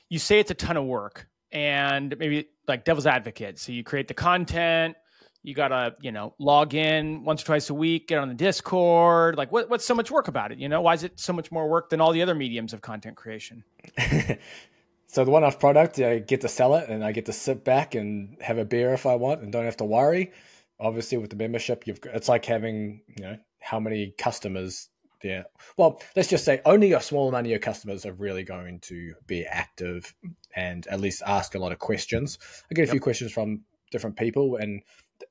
You say it's a ton of work, and maybe like devil's advocate. So you create the content, you got to, log in once or twice a week, get on the Discord. Like what's so much work about it? Why is it so much more work than all the other mediums of content creation? So the one-off product, I get to sell it, and I get to sit back and have a beer if I want and don't have to worry. Obviously with the membership, it's like having, how many customers there. Well, let's just say only a small amount of your customers are really going to be active and at least ask a lot of questions. I get a few questions from different people, and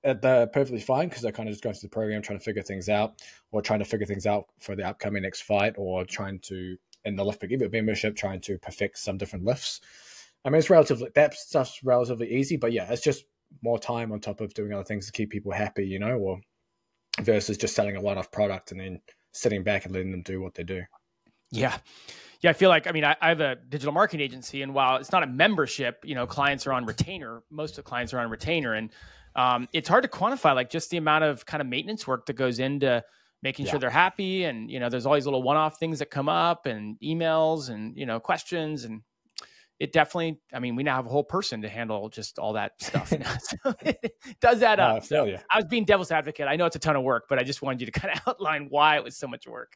they're perfectly fine because they're kind of just going through the program, trying to figure things out, or trying to figure things out for the upcoming next fight, or trying to, in the lift pivot membership, trying to perfect some different lifts. I mean, that stuff's relatively easy, but it's just more time on top of doing other things to keep people happy, or versus just selling a one-off product and then sitting back and letting them do what they do. Yeah. I feel like, I have a digital marketing agency, and while it's not a membership, clients are on retainer. Most of the clients are on retainer, and it's hard to quantify like just the amount of kind of maintenance work that goes into making sure they're happy. And, there's all these little one-off things that come up, and emails and, questions, and it definitely, we now have a whole person to handle just all that stuff now. So it does add up. So I was being devil's advocate. I know it's a ton of work, but I just wanted you to kind of outline why it was so much work.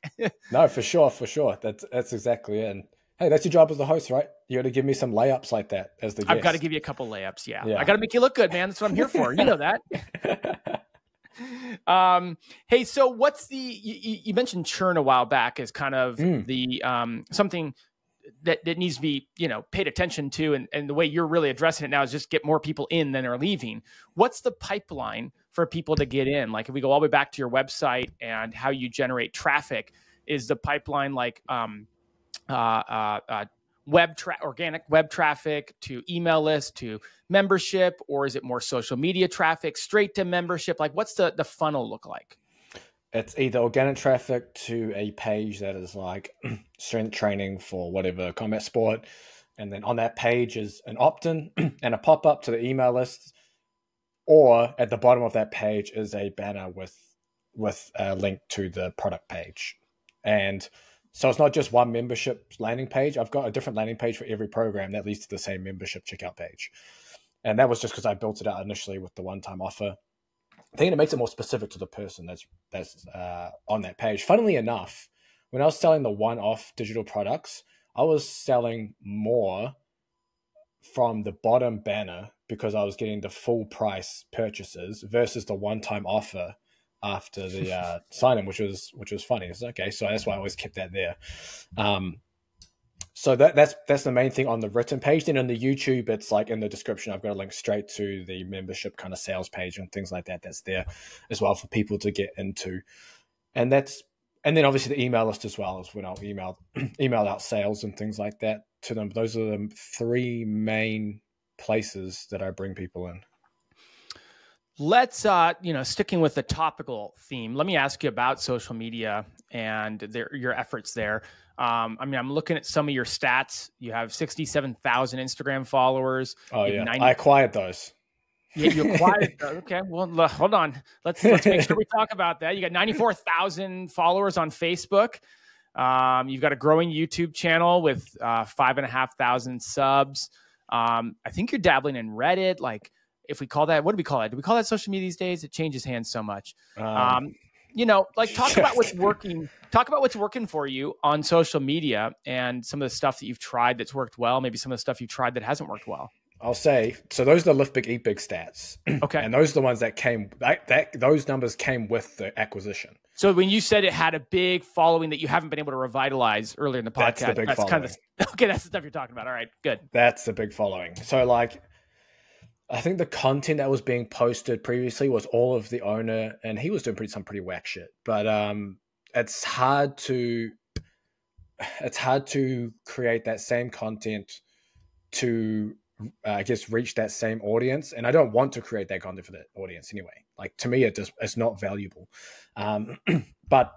No, for sure. That's exactly it. And hey, that's your job as the host, right? You got to give me some layups like that as the guest. I've got to give you a couple layups. Yeah. I got to make you look good, man. That's what I'm here for. You know that. Hey, so what's you mentioned churn a while back as kind of the something that needs to be, paid attention to. And the way you're really addressing it now is just get more people in than are leaving. What's the pipeline for people to get in? Like if we go all the way back to your website and how you generate traffic, is the pipeline like organic web traffic to email list to membership, or is it more social media traffic straight to membership? Like what's the funnel look like? It's either organic traffic to a page that is like strength training for whatever combat sport. And then on that page is an opt-in and a pop-up to the email list. Or at the bottom of that page is a banner with a link to the product page. And so it's not just one membership landing page. I've got a different landing page for every program that leads to the same membership checkout page. And that was just because I built it out initially with the one-time offer. I think it makes it more specific to the person that's on that page. Funnily enough, when I was selling the one-off digital products, I was selling more from the bottom banner because I was getting the full price purchases versus the one-time offer after the sign-in, which was funny. It's okay, so that's why I always kept that there. So that's the main thing on the written page. Then on the YouTube, it's like in the description, I've got a link straight to the membership kind of sales page and things like that. That's there as well for people to get into. And then obviously the email list as well, is when I'll email out sales and things like that to them. Those are the three main places that I bring people in. Let's, sticking with the topical theme, let me ask you about social media and your efforts there. I'm looking at some of your stats. You have 67,000 Instagram followers. Oh, yeah. I acquired those. Yeah, you acquired those. Okay, well, hold on. Let's make sure we talk about that. You got 94,000 followers on Facebook. You've got a growing YouTube channel with 5,500 subs. I think you're dabbling in Reddit. Like, if we call that, what do we call that? Do we call that social media these days? It changes hands so much. Talk about what's working. Talk about what's working for you on social media and some of the stuff that you've tried that's worked well. Maybe some of the stuff you've tried that hasn't worked well. I'll say, so those are the Lift Big, Eat Big stats. Okay. And those are the ones that those numbers came with the acquisition. So when you said it had a big following that you haven't been able to revitalize earlier in the podcast, that's the big following. Okay, that's the stuff you're talking about. All right, good. That's the big following. So like, I think the content that was being posted previously was all of the owner, and he was doing some pretty whack shit. But it's hard to create that same content to reach that same audience. And I don't want to create that content for that audience anyway. Like, to me, it's not valuable. But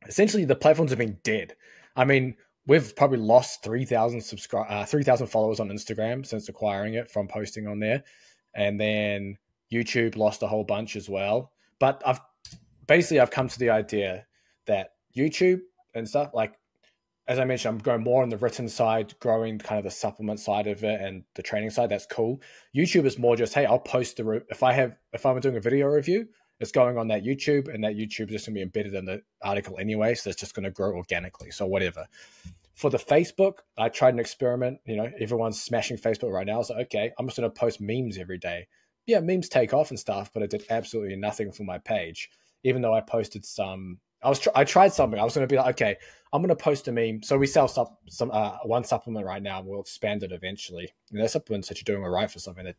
essentially the platforms have been dead. I mean, we've probably lost 3,000 followers on Instagram since acquiring it from posting on there. And then YouTube lost a whole bunch as well. But I've come to the idea that YouTube and stuff, like, as I mentioned, I'm going more on the written side, growing kind of the supplement side of it and the training side. That's cool. YouTube is more just, hey, I'll post if I'm doing a video review, it's going on that YouTube, and that YouTube is just going to be embedded in the article anyway. So it's just going to grow organically. So whatever. For the Facebook, I tried an experiment. Everyone's smashing Facebook right now. So, okay, I'm just going to post memes every day. Yeah, memes take off and stuff, but it did absolutely nothing for my page. Even though I posted some, I tried something. I was going to be like, okay, I'm going to post a meme. So we sell one supplement right now, and we'll expand it eventually. And there's supplements that you're doing all right for something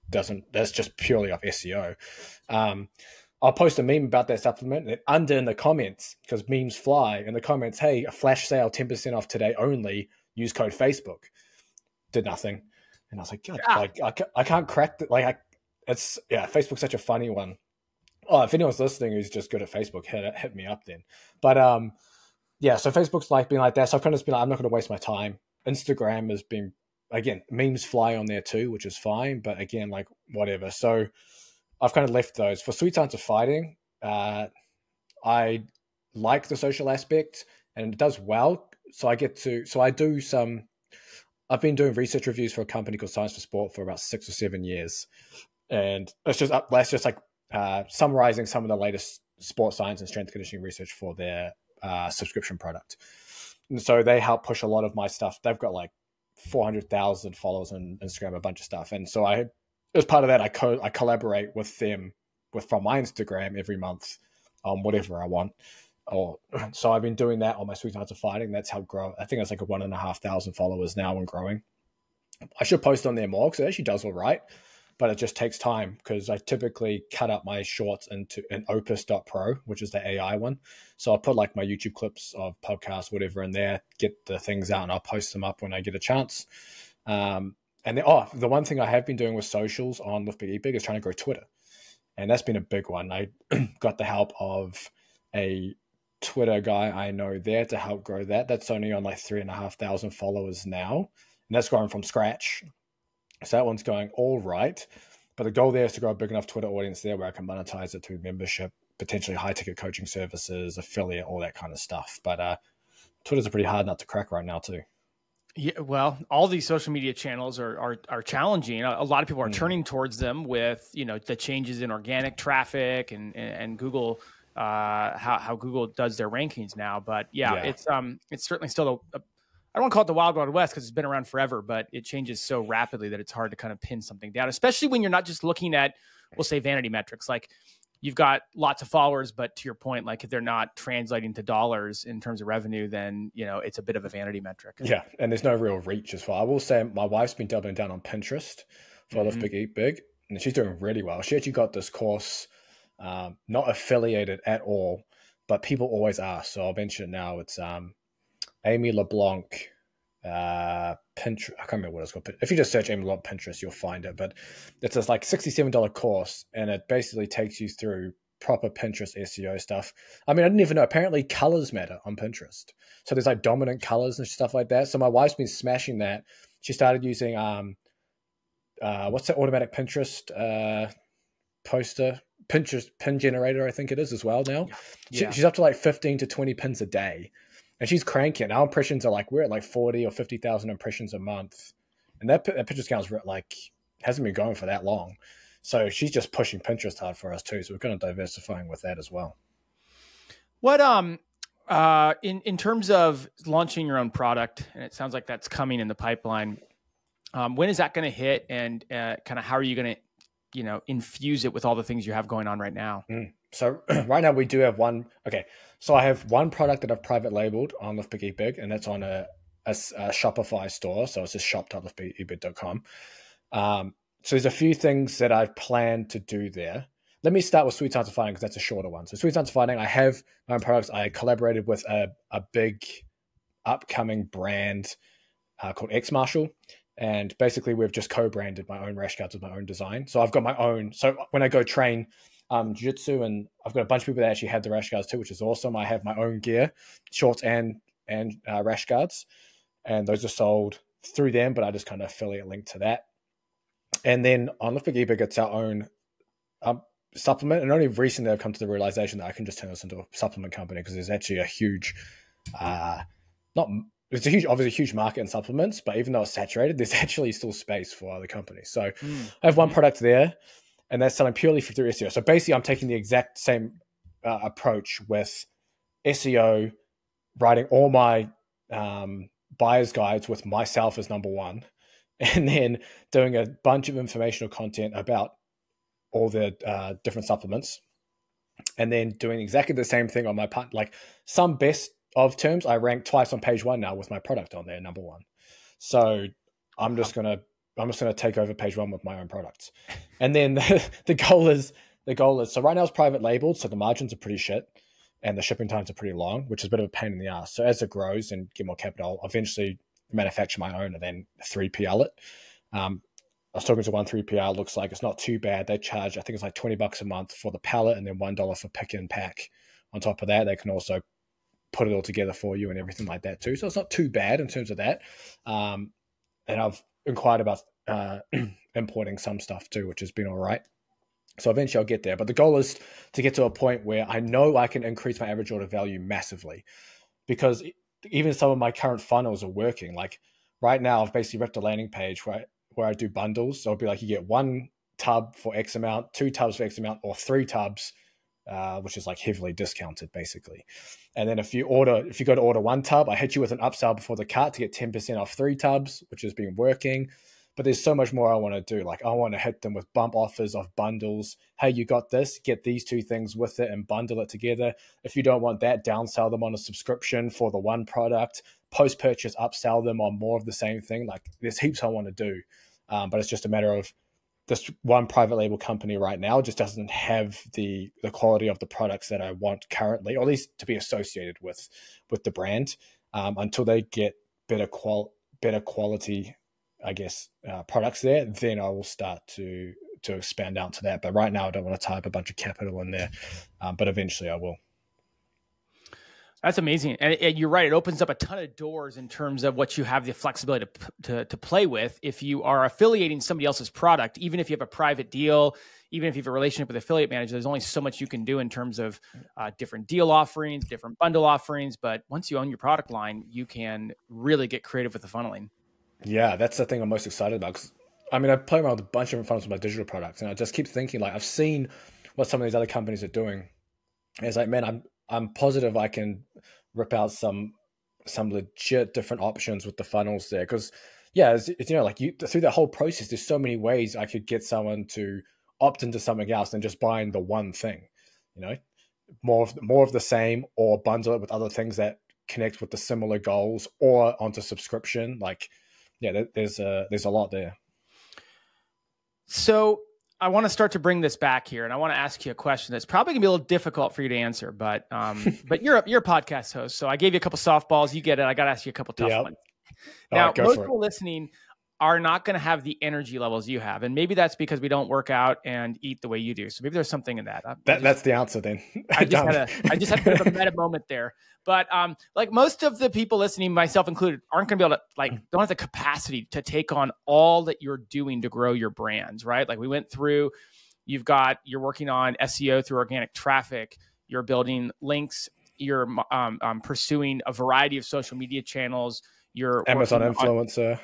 that's just purely off SEO. I'll post a meme about that supplement, and under in the comments, because memes fly, in the comments, hey, a flash sale, 10% off today only, use code Facebook. Did nothing. And I was like, God, I can't crack that. Like, Facebook's such a funny one. Oh, if anyone's listening who's just good at Facebook, hit me up then. But so Facebook's like being like that. So I've kind of just been like, I'm not going to waste my time. Instagram has been, again, memes fly on there too, which is fine. But again, like, whatever. So I've kind of left those. For Sweet Science of Fighting, I like the social aspect, and it does well. So I've been doing research reviews for a company called Science for Sport for about 6 or 7 years. And it's just summarizing some of the latest sports science and strength conditioning research for their subscription product. And so they help push a lot of my stuff. They've got like 400,000 followers on Instagram, a bunch of stuff. And so as part of that, I collaborate with them from my Instagram every month on whatever I want. So I've been doing that on my Sweet Science of Fighting. That's helped grow. I think it's like 1,500 followers now and growing. I should post on there more because it actually does all right. But it just takes time because I typically cut up my shorts into an Opus.pro, which is the AI one. So I'll put like my YouTube clips of podcasts, whatever in there, get the things out, and I'll post them up when I get a chance. And then, the one thing I have been doing with socials on Lift Big Eat Big is trying to grow Twitter. And that's been a big one. I got the help of a Twitter guy I know there to help grow that. That's only on like 3,500 followers now. And that's growing from scratch. So that one's going all right. But the goal there is to grow a big enough Twitter audience there where I can monetize it through membership, potentially high ticket coaching services, affiliate, all that kind of stuff. But Twitter's a pretty hard nut to crack right now too. Yeah, well, all these social media channels are challenging. A lot of people are turning towards them with, the changes in organic traffic and Google, how Google does their rankings now. But it's certainly still I don't want to call it the wild, wild west because it's been around forever, but it changes so rapidly that it's hard to kind of pin something down, especially when you're not just looking at, we'll say, vanity metrics. Like you've got lots of followers, but to your point, like if they're not translating to dollars in terms of revenue, then, you know, it's a bit of a vanity metric. Yeah. And there's no real reach as well. I will say my wife's been doubling down on Pinterest for Live Big, Eat Big, and she's doing really well. She actually got this course, not affiliated at all, but people always ask. So I'll mention it now. It's Amy LeBlanc, Pinterest. I can't remember what it's called. If you just search Amy LeBlanc Pinterest, you'll find it. But it's this like $67 course, and it basically takes you through proper Pinterest SEO stuff. I mean, I didn't even know. Apparently, colors matter on Pinterest. So there's like dominant colors and stuff like that. So my wife's been smashing that. She started using what's that automatic Pinterest poster? Pinterest pin generator, I think it is as well now. Yeah. She's up to like 15 to 20 pins a day. And she's cranking. Our impressions are like, we're at like 40 or 50,000 impressions a month. And that Pinterest account like hasn't been going for that long. So she's just pushing Pinterest hard for us too. So we're kind of diversifying with that as well. What, in terms of launching your own product, and it sounds like that's coming in the pipeline, when is that going to hit, and kind of how are you going to, you know, infuse it with all the things you have going on right now? So right now we do have one. Okay. So I have one product that I've private labeled on Live Big Eat Big, and that's on a Shopify store. So it's just shop.livebigeatbig.com. So there's a few things that I've planned to do there. Let me start with Sweet Science of Fighting because that's a shorter one. So Sweet Science of Fighting, I have my own products. I collaborated with a big upcoming brand called X Marshall. And basically we've just co-branded my own rash guards with my own design. So I've got my own. So when I go train jiu-jitsu, and I've got a bunch of people that actually have the rash guards too, which is awesome. I have my own gear, shorts and rash guards, and those are sold through them, but I just kind of affiliate link to that. And then on Live Big Eat Big, it's our own supplement. And only recently I've come to the realization that I can just turn this into a supplement company because there's actually a huge, obviously huge market in supplements, but even though it's saturated, there's actually still space for other companies. So I have one product there, and that's selling purely through SEO. So basically I'm taking the exact same approach with SEO, writing all my buyer's guides with myself as number one, and then doing a bunch of informational content about all the different supplements, and then doing exactly the same thing on my part. Like some best of terms, I rank twice on page one now with my product on there, number one. So I'm just gonna take over page one with my own products, and then the goal is so right now it's private labeled, so the margins are pretty shit, and the shipping times are pretty long, which is a bit of a pain in the ass. So as it grows and get more capital, I'll eventually manufacture my own and then 3PL it. I was talking to one 3PL, looks like it's not too bad. They charge, I think it's like $20 a month for the pallet, and then $1 for pick and pack. On top of that, they can also put it all together for you and everything like that too. So it's not too bad in terms of that. And I've inquired about importing some stuff too, which has been all right. So eventually I'll get there. But the goal is to get to a point where I know I can increase my average order value massively, because even some of my current funnels are working. Like right now, I've basically ripped a landing page where I do bundles. So it'll be like you get one tub for X amount, 2 tubs for X amount, or 3 tubs, which is like heavily discounted basically. And then if you go to order 1 tub, I hit you with an upsell before the cart to get 10% off 3 tubs, which has been working. But there's so much more I want to do. Like I want to hit them with bump offers of bundles. Hey, you got this, get these 2 things with it and bundle it together. If you don't want that, downsell them on a subscription for the one product. Post-purchase, upsell them on more of the same thing. Like there's heaps I want to do. But it's just a matter of this one private label company right now just doesn't have the quality of the products that I want currently, or at least to be associated with the brand, until they get better quality, I guess, products there. Then I will start to expand out to that. But right now I don't want to tie up a bunch of capital in there, but eventually I will. That's amazing. And you're right. It opens up a ton of doors in terms of what you have the flexibility to play with. If you are affiliating somebody else's product, even if you have a private deal, even if you have a relationship with an affiliate manager, there's only so much you can do in terms of different deal offerings, different bundle offerings. But once you own your product line, you can really get creative with the funneling. Yeah, that's the thing I'm most excited about. 'Cause, I mean, I play around with a bunch of different funnels with my digital products, and I just keep thinking, like, I've seen what some of these other companies are doing. And it's like, man, I'm positive I can rip out some some legit different options with the funnels there. Because yeah, it's, you know, like through that whole process, there's so many ways I could get someone to opt into something else than just buying the one thing. You know, more of the same, or bundle it with other things that connect with the similar goals, or onto subscription. Like, yeah, there's a lot there. So I want to start to bring this back here, and I want to ask you a question that's probably gonna be a little difficult for you to answer, but you're a podcast host, so I gave you a couple softballs. You get it. I got to ask you a couple tough ones. Now, most people listening are not going to have the energy levels you have, and maybe that's because we don't work out and eat the way you do. So maybe there's something in that. That's the answer then. I just had a bit of a meta moment there. But like most of the people listening, myself included, aren't going to be able to, don't have the capacity to take on all that you're doing to grow your brands, right? Like we went through, you're working on SEO through organic traffic, you're building links, you're pursuing a variety of social media channels. You're Amazon influencer.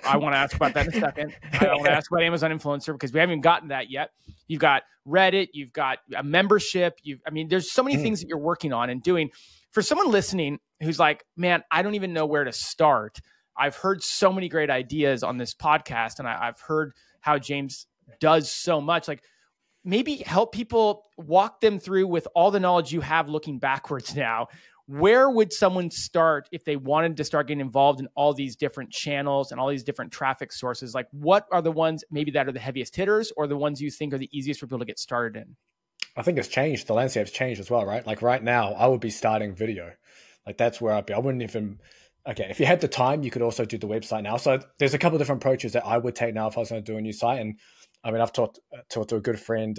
I want to ask about that in a second. I want to ask about Amazon influencer because we haven't even gotten that yet. You've got Reddit. You've got a membership. There's so many things that you're working on and doing. For someone listening who's like, man, I don't even know where to start. I've heard so many great ideas on this podcast, and I've heard how James does so much. Like, maybe help people, walk them through with all the knowledge you have looking backwards now. Where would someone start if they wanted to start getting involved in all these different channels and all these different traffic sources? Like, what are the ones maybe that are the heaviest hitters, or the ones you think are the easiest for people to get started in? I think it's changed. The landscape's changed as well, right? Like right now, I would be starting video. Like that's where I'd be. I wouldn't even, okay, if you had the time, you could also do the website now. So there's a couple of different approaches that I would take now if I was going to do a new site. And I mean, I've talked to a good friend,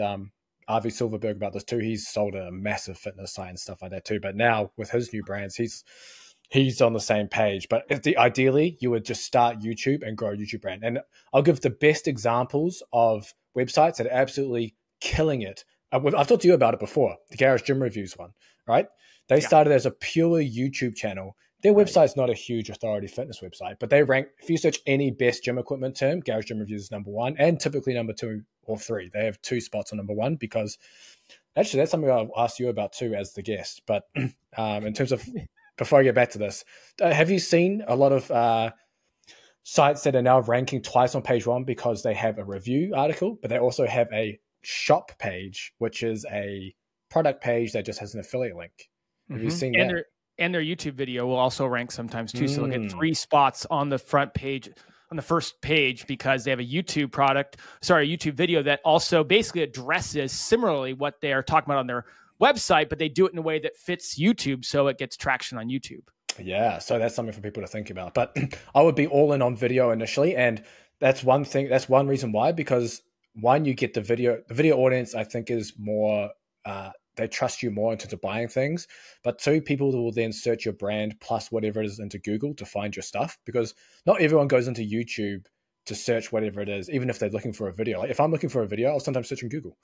Avi Silverberg, about this too. He's sold a massive fitness site and stuff like that too. But now with his new brands, he's on the same page. But ideally, you would just start YouTube and grow a YouTube brand. And I'll give the best examples of websites that are absolutely killing it. I've talked to you about it before, the Garage Gym Reviews one, right? They started as a pure YouTube channel. Their website's not a huge authority fitness website, but they rank, if you search any best gym equipment term, Garage Gym Reviews is number one, and typically number 2 or 3. They have 2 spots on number 1, because actually that's something I'll ask you about too as the guest. But in terms of, before I get back to this, have you seen a lot of sites that are now ranking twice on page 1 because they have a review article, but they also have a shop page, which is a product page that just has an affiliate link? Have you seen that? And their YouTube video will also rank sometimes too. So they'll get 3 spots on the front page, on the first page, because they have a YouTube video that also basically addresses similarly what they're talking about on their website, but they do it in a way that fits YouTube, so it gets traction on YouTube. Yeah, so that's something for people to think about. But I would be all in on video initially, and that's one thing. That's one reason why, because one, you get the video audience, I think, is more, they trust you more in terms of buying things. But 2, people will then search your brand plus whatever it is into Google to find your stuff, because not everyone goes into YouTube to search whatever it is, even if they're looking for a video. Like if I'm looking for a video, I'll sometimes search in Google.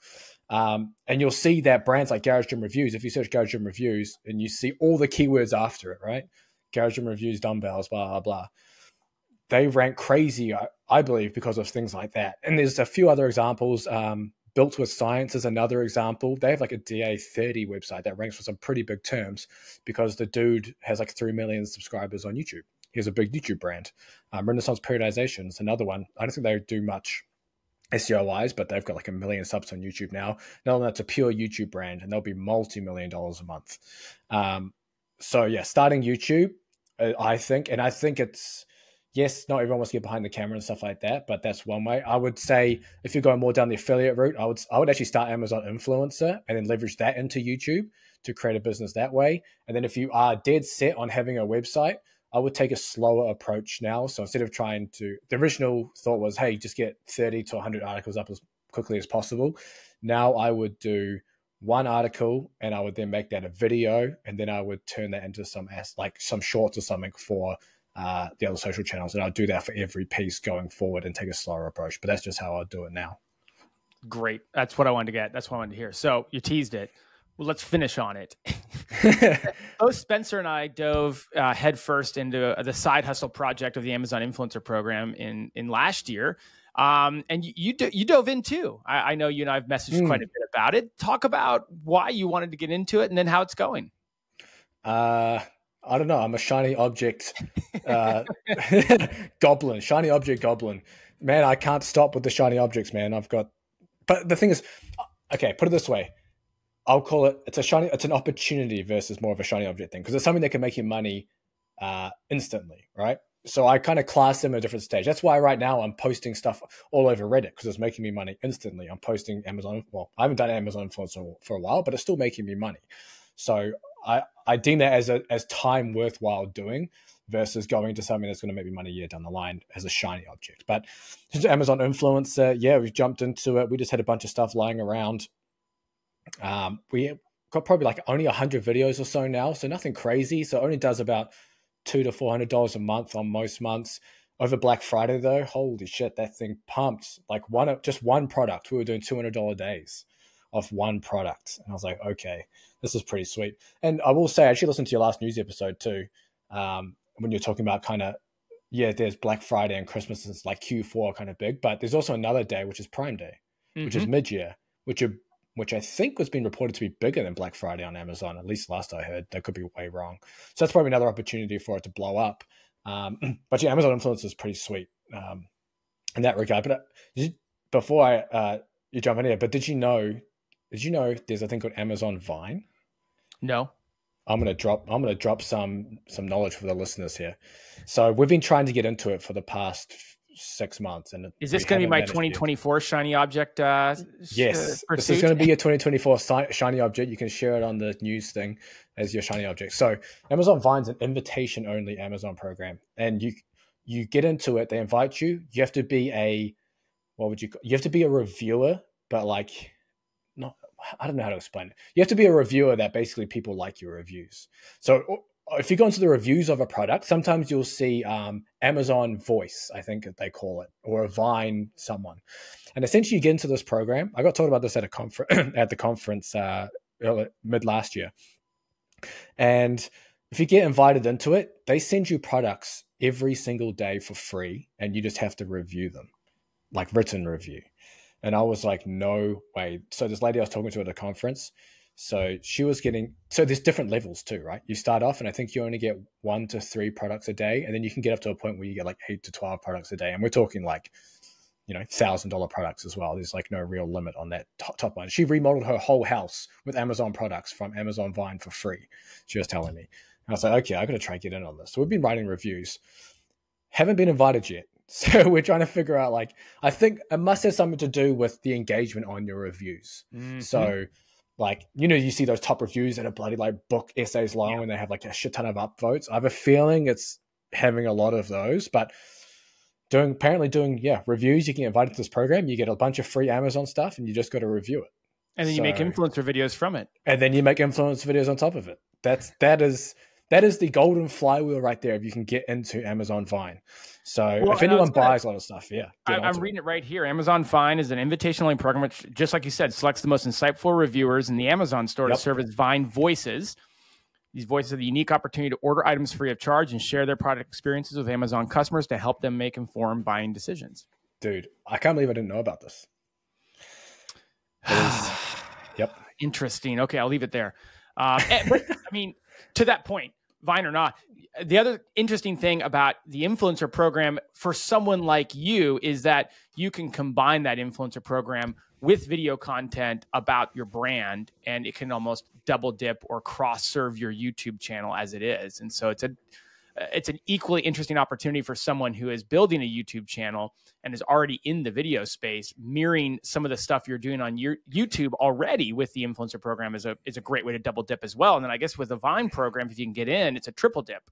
And you'll see that brands like Garage Gym Reviews, if you search Garage Gym Reviews and you see all the keywords after it, right? Garage Gym Reviews, dumbbells, blah, blah, blah. They rank crazy, I believe, because of things like that. And there's a few other examples. Built with Science is another example. They have like a DA30 website that ranks for some pretty big terms, because the dude has like 3 million subscribers on YouTube. He has a big YouTube brand. Renaissance Periodization is another one. I don't think they do much SEO-wise, but they've got like 1 million subs on YouTube now. Now that's a pure YouTube brand, and they'll be multi-million dollars a month. So yeah, starting YouTube, I think it's, yes, not everyone wants to get behind the camera and stuff like that, but that's one way. I would say if you're going more down the affiliate route, I would actually start Amazon Influencer and then leverage that into YouTube to create a business that way. And then if you are dead set on having a website, I would take a slower approach now. So instead of trying to, the original thought was, hey, just get 30 to 100 articles up as quickly as possible. Now I would do 1 article, and I would then make that a video, and then I would turn that into some shorts or something for the other social channels. And I'll do that for every piece going forward and take a slower approach. But that's just how I'll do it now. Great. That's what I wanted to get. That's what I wanted to hear. So you teased it. Well, let's finish on it. Both Spencer and I dove headfirst into the side hustle project of the Amazon Influencer Program in last year. And you dove in too. I know you and I have messaged quite a bit about it. Talk about why you wanted to get into it and then how it's going. I I don't know. I'm a shiny object goblin, shiny object goblin. Man, I can't stop with the shiny objects, man. But the thing is, okay, put it this way. I'll call it, it's an opportunity versus more of a shiny object thing, because it's something that can make you money instantly, right? So I kind of class them at a different stage. That's why right now I'm posting stuff all over Reddit, because it's making me money instantly. I'm posting Amazon. Well, I haven't done Amazon for a while, but it's still making me money. So I deem that as time worthwhile doing versus going to something that's going to make me money a year down the line as a shiny object. But Amazon influencer, yeah, we've jumped into it. We just had a bunch of stuff lying around. We got probably like only 100 videos or so now, so nothing crazy. So it only does about $200 to $400 a month on most months. Over Black Friday though, holy shit, that thing pumped. Like just one product. We were doing $200 days of one product, and I was like, okay, this is pretty sweet. And I will say, I actually listened to your last news episode too, when you're talking about kind of, yeah, there's Black Friday and Christmas is like Q4 kind of big, but there's also another day which is Prime Day, which is mid-year, which I think was being reported to be bigger than Black Friday on Amazon, at least last I heard. That could be way wrong. So that's probably another opportunity for it to blow up. But yeah, Amazon influence is pretty sweet in that regard. But before you jump in here, but did you know there's a thing called Amazon Vine? No. I'm gonna drop some knowledge for the listeners here. So we've been trying to get into it for the past 6 months, and is this going to be my 2024 shiny object? Yes, this is going to be your 2024 shiny object. You can share it on the news thing as your shiny object. So Amazon Vine's an invitation only Amazon program, and you get into it. They invite you. You have to be you have to be a reviewer, but like not. I don't know how to explain it. You have to be a reviewer that basically people like your reviews. So if you go into the reviews of a product, sometimes you'll see Amazon Voice, I think they call it, or a Vine someone. And essentially you get into this program. I got told about this at the conference mid last year. And if you get invited into it, they send you products every single day for free, and you just have to review them, like written review. And I was like, no way. So this lady I was talking to at a conference, so she was getting, so there's different levels too, right? You start off and I think you only get 1 to 3 products a day. And then you can get up to a point where you get like 8 to 12 products a day. And we're talking like, $1,000 products as well. There's like no real limit on that top line. She remodeled her whole house with Amazon products from Amazon Vine for free. She was telling me. And I was like, okay, I got to try and get in on this. So we've been writing reviews. Haven't been invited yet. So we're trying to figure out, like, I think it must have something to do with the engagement on your reviews. Mm-hmm. So like, you see those top reviews that are bloody like book essays long and they have like a shit ton of upvotes. I have a feeling it's having a lot of those, but doing reviews, you can get invited to this program, you get a bunch of free Amazon stuff and you just got to review it. And then you make influencer videos from it. And then you make influencer videos on top of it. That is the golden flywheel right there if you can get into Amazon Vine. So if anyone buys a lot of stuff, I'm reading it right here. Amazon Vine is an invitation-only program which, just like you said, selects the most insightful reviewers in the Amazon store to serve as Vine voices. These voices have the unique opportunity to order items free of charge and share their product experiences with Amazon customers to help them make informed buying decisions. Dude, I can't believe I didn't know about this. Yep. Interesting. Okay, I'll leave it there. But I mean, to that point, Vine or not, the other interesting thing about the influencer program for someone like you is that you can combine that influencer program with video content about your brand, and it can almost double dip or cross serve your YouTube channel as it is. And so it's an equally interesting opportunity for someone who is building a YouTube channel and is already in the video space, mirroring some of the stuff you're doing on your YouTube already with the influencer program is a great way to double dip as well. And then I guess with the Vine program, if you can get in, it's a triple dip.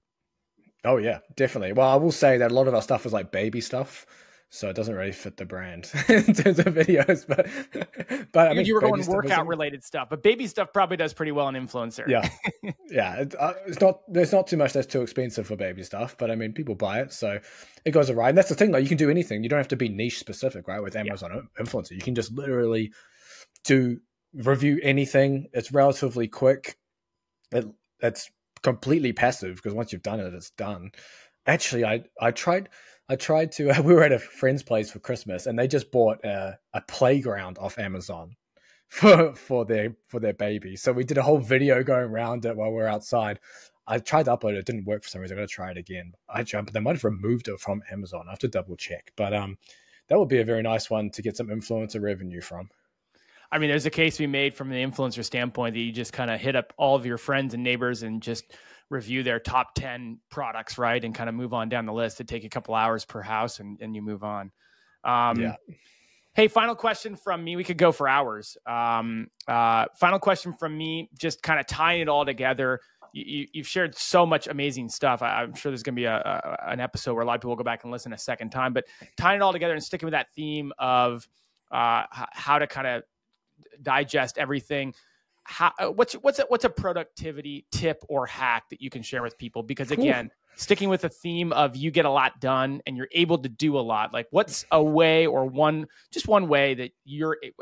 Oh yeah, definitely. Well, I will say that a lot of our stuff is like baby stuff, so it doesn't really fit the brand in terms of videos. But I mean, you were going workout related stuff, but baby stuff probably does pretty well on influencer. Yeah, yeah. There's not too much that's too expensive for baby stuff, but I mean, people buy it, so it goes alright. And that's the thing, like you can do anything. You don't have to be niche specific, right? With Amazon influencer, you can just literally review anything. It's relatively quick. It's completely passive because once you've done it, it's done. Actually, I tried to. We were at a friend's place for Christmas, and they just bought a playground off Amazon for their baby. So we did a whole video going around it while we were outside. I tried to upload it. It didn't work for some reason. I'm going to try it again. They might have removed it from Amazon. I have to double check. But that would be a very nice one to get some influencer revenue from. I mean, there's a case to be made from the influencer standpoint that you just kind of hit up all of your friends and neighbors and just review their top 10 products, right? And kind of move on down the list. It'd take a couple hours per house and you move on. Yeah. Hey, final question from me. We could go for hours. Final question from me, just kind of tying it all together. You've shared so much amazing stuff. I'm sure there's going to be an episode where a lot of people will go back and listen a second time, but tying it all together and sticking with that theme of how to kind of digest everything. What's a productivity tip or hack that you can share with people? Because again, sticking with the theme of you get a lot done and you're able to do a lot. Like, what's a way or one way that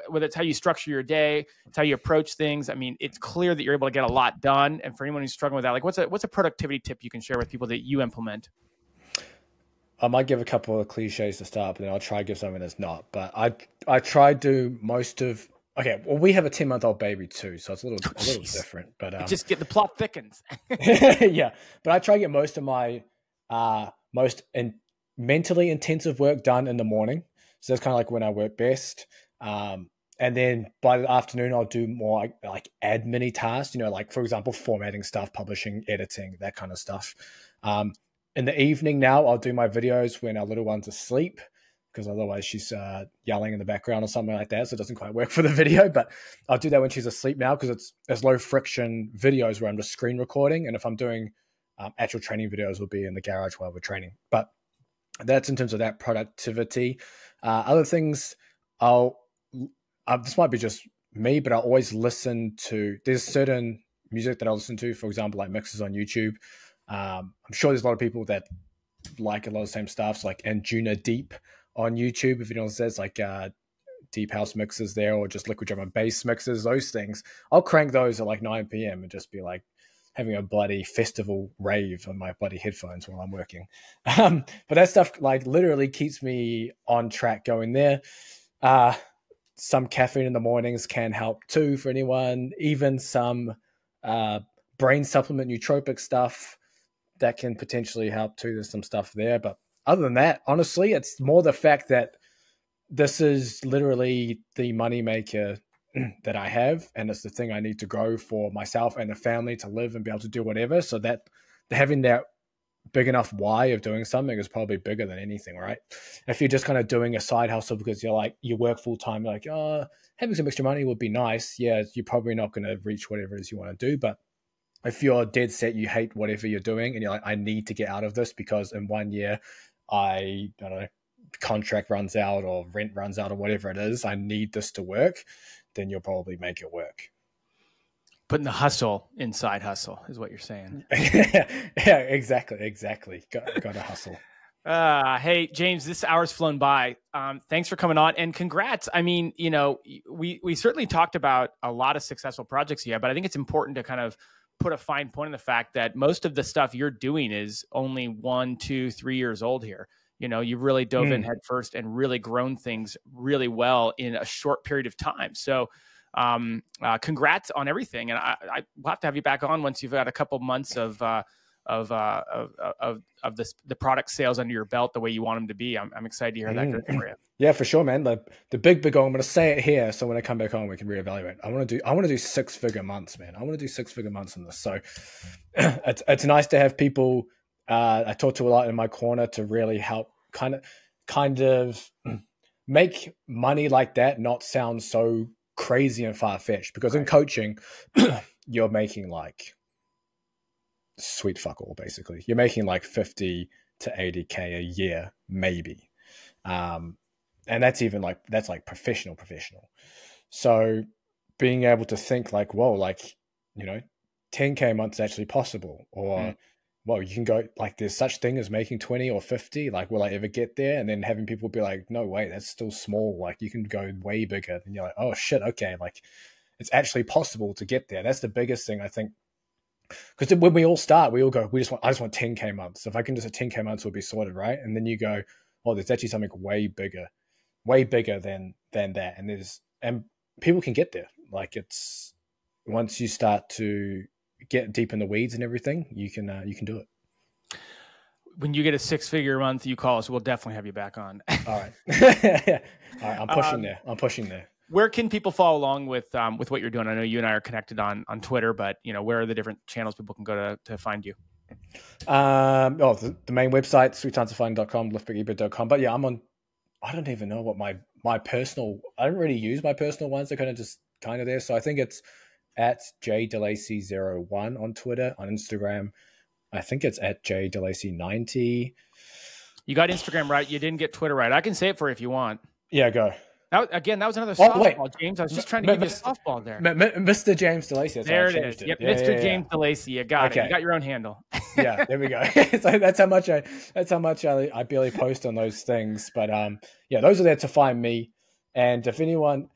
whether it's how you structure your day, it's how you approach things. I mean, it's clear that you're able to get a lot done. And for anyone who's struggling with that, like what's a productivity tip you can share with people that you implement? I might give a couple of cliches to start, but then I'll try to give something that's not. But I try to do most of. Okay, well, we have a 10-month-old baby too, so it's a little different. But just get the plot thickens. Yeah, but I try to get most of my mentally intensive work done in the morning. So that's kind of like when I work best. And then by the afternoon, I'll do more like admin tasks. Like for example, formatting stuff, publishing, editing, that kind of stuff. In the evening now, I'll do my videos when our little one's asleep, because otherwise she's yelling in the background or something like that. So it doesn't quite work for the video, but I'll do that when she's asleep now, because it's low friction videos where I'm just screen recording. And if I'm doing actual training videos, will be in the garage while we're training. But that's in terms of that productivity. Other things, this might be just me, but I always listen to, there's certain music that I listen to, for example, like mixes on YouTube. I'm sure there's a lot of people that like a lot of the same stuff, so like Anjuna Deep on YouTube, if anyone says like deep house mixes there, or just liquid drum and bass mixes, those things, I'll crank those at like 9 p.m. and just be like having a bloody festival rave on my bloody headphones while I'm working. But that stuff like literally keeps me on track going there. Some caffeine in the mornings can help too for anyone, even some brain supplement nootropic stuff that can potentially help too. There's some stuff there, but other than that, honestly, it's more the fact that this is literally the money maker that I have, and it's the thing I need to grow for myself and the family to live and be able to do whatever. So that having that big enough why of doing something is probably bigger than anything, right? If you're just kind of doing a side hustle because you work full time, you're like, oh, having some extra money would be nice. Yeah, you're probably not going to reach whatever it is you want to do, but if you're dead set, you hate whatever you're doing, and you're like, I need to get out of this because in 1 year, I don't know, contract runs out or rent runs out or whatever it is, I need this to work, then you'll probably make it work. Putting the hustle inside hustle is what you're saying. Yeah, exactly. Got to hustle. Hey, James, this hour's flown by. Thanks for coming on, and congrats. I mean, we certainly talked about a lot of successful projects here, but I think it's important to kind of put a fine point on the fact that most of the stuff you're doing is only 1, 2, 3 years old here. You've really dove in head first and really grown things really well in a short period of time. So congrats on everything. And I will have to have you back on once you've got a couple months of the product sales under your belt the way you want them to be. I'm excited to hear that good for you. Yeah, for sure, man. The big goal, I'm going to say it here, so when I come back on, we can reevaluate. I want to do 6-figure months, man. I want to do 6-figure months in this. So it's nice to have people I talk to a lot in my corner to really help kind of make money like that not sound so crazy and far-fetched, because in coaching you're making like sweet fuck all, basically. You're making like 50 to 80K a year, maybe. And that's like professional. So being able to think like, whoa, like, 10K a month is actually possible, or well, you can go like, there's such thing as making 20 or 50, like, will I ever get there? And then having people be like, no way, that's still small. Like, you can go way bigger. And you're like, oh shit. Okay. Like, it's actually possible to get there. That's the biggest thing, I think. Because when we all start, we all go, I just want 10K months. If I can just a 10K months, will be sorted, right? And then you go, oh, there's actually something way bigger than that. And people can get there. Like, it's once you start to, get deep in the weeds and everything, you can do it. When you get a 6-figure month, you call us. We'll definitely have you back on. All right. All right. I'm pushing there. Where can people follow along with what you're doing? I know you and I are connected on Twitter, but where are the different channels people can go to find you? The main website, sweettimesofinding.com, liftbiggebit.com. But yeah, I don't even know what my personal, I don't really use my personal ones. They're kind of there. So I think it's at jdelacy01 on Twitter. On Instagram, I think it's at jdelacy90. You got Instagram right. You didn't get Twitter right. I can say it for you if you want. Yeah, go. That was another softball, James. I was just trying to give you a softball there. Mr. James DeLacy. There it is. Yep, yeah, Mr. James DeLacy. You got it. You got your own handle. Yeah, there we go. So that's how much I barely post on those things. But those are there to find me. And if anyone's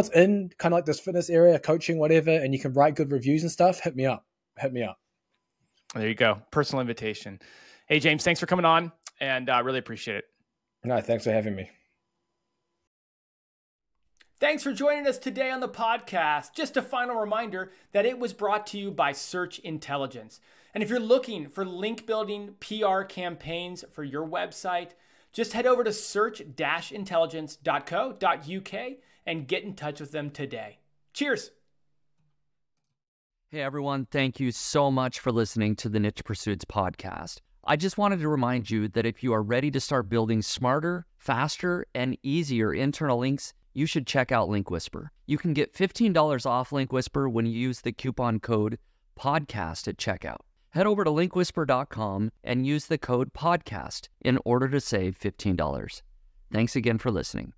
in kind of like this fitness area, coaching, whatever, and you can write good reviews and stuff, hit me up. There you go. Personal invitation. Hey, James, thanks for coming on, and I really appreciate it. No, thanks for having me. Thanks for joining us today on the podcast. Just a final reminder that it was brought to you by Search Intelligence. And if you're looking for link building PR campaigns for your website, just head over to search-intelligence.co.uk and get in touch with them today. Cheers. Hey everyone, thank you so much for listening to the Niche Pursuits podcast. I just wanted to remind you that if you are ready to start building smarter, faster, and easier internal links, you should check out Link Whisper. You can get $15 off Link Whisper when you use the coupon code PODCAST at checkout. Head over to linkwhisper.com and use the code PODCAST in order to save $15. Thanks again for listening.